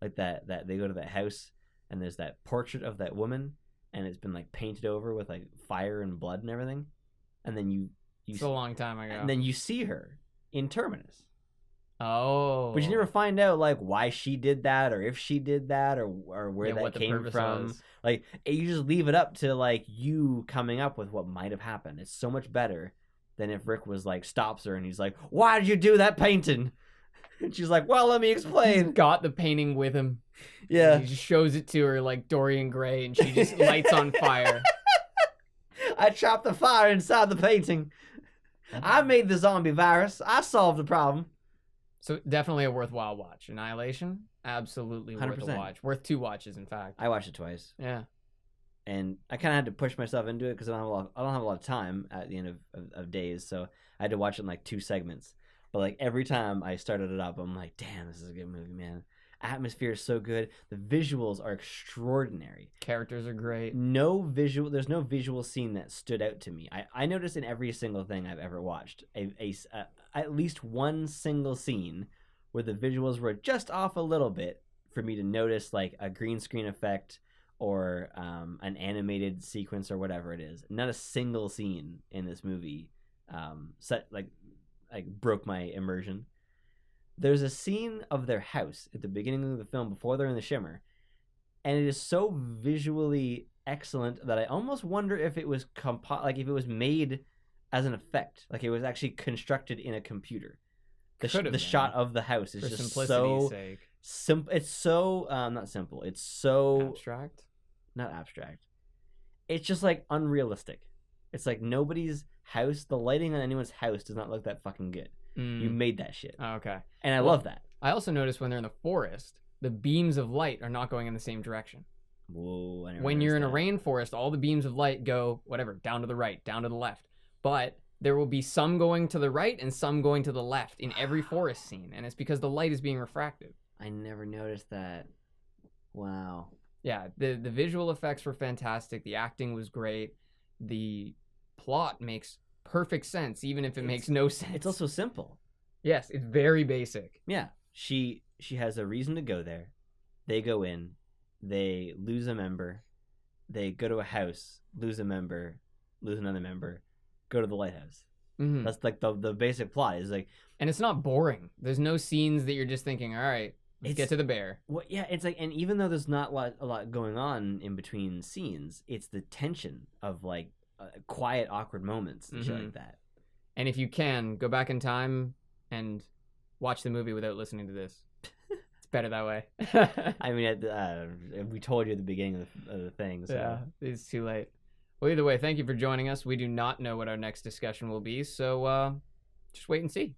Like that they go to that house and there's that portrait of that woman and it's been like painted over with like fire and blood and everything. And then it's a long time ago. And then you see her in Terminus. Oh. But you never find out like why she did that or if she did that or where that came from. Was. Like you just leave it up to like you coming up with what might have happened. It's so much better than if Rick was like stops her and he's like, "Why did you do that painting?" And she's like, "Well, let me explain." He's got the painting with him. Yeah. He just shows it to her like Dorian Gray and she just lights on fire. I chopped the fire inside the painting. I made the zombie virus. I solved the problem. So definitely a worthwhile watch. Annihilation, absolutely 100%. Worth a watch. Worth 2 watches, in fact. I watched it twice. Yeah. And I kind of had to push myself into it because I don't have a lot of time at the end of days, so I had to watch it in like 2 segments. But like every time I started it up, I'm like, damn, this is a good movie, man. Atmosphere is so good. The visuals are extraordinary. Characters are great. There's no visual scene that stood out to me. I noticed in every single thing I've ever watched at least one single scene where the visuals were just off a little bit for me to notice like a green screen effect or an animated sequence or whatever it is. Not a single scene in this movie broke my immersion. There's a scene of their house at the beginning of the film before they're in the shimmer, and it is so visually excellent that I almost wonder if it was if it was made as an effect, like it was actually constructed in a computer. The shot of the house is just so simple. It's so not simple. It's so abstract. Not abstract. It's just like unrealistic. It's like nobody's house. The lighting on anyone's house does not look that fucking good. You made that shit. Oh, okay. And I love that. I also noticed when they're in the forest, the beams of light are not going in the same direction. Whoa! When you're in a rainforest, all the beams of light go down to the right, down to the left. But there will be some going to the right and some going to the left in every forest scene, and it's because the light is being refracted. I never noticed that. Wow. Yeah, the visual effects were fantastic. The acting was great. The plot makes perfect sense, even if it makes no sense. It's also simple. Yes, it's very basic. Yeah, she has a reason to go there. They go in. They lose a member. They go to a house, lose a member, lose another member, go to the lighthouse. Mm-hmm. That's like the basic plot. Is like, and it's not boring. There's no scenes that you're just thinking, all right, let's get to the bear. Well, yeah, it's like, and even though there's not a lot going on in between scenes, it's the tension of like quiet, awkward moments and shit like that. And if you can, go back in time and watch the movie without listening to this. It's better that way. I mean, we told you at the beginning of the thing. So. Yeah, it's too late. Well, either way, thank you for joining us. We do not know what our next discussion will be, so just wait and see.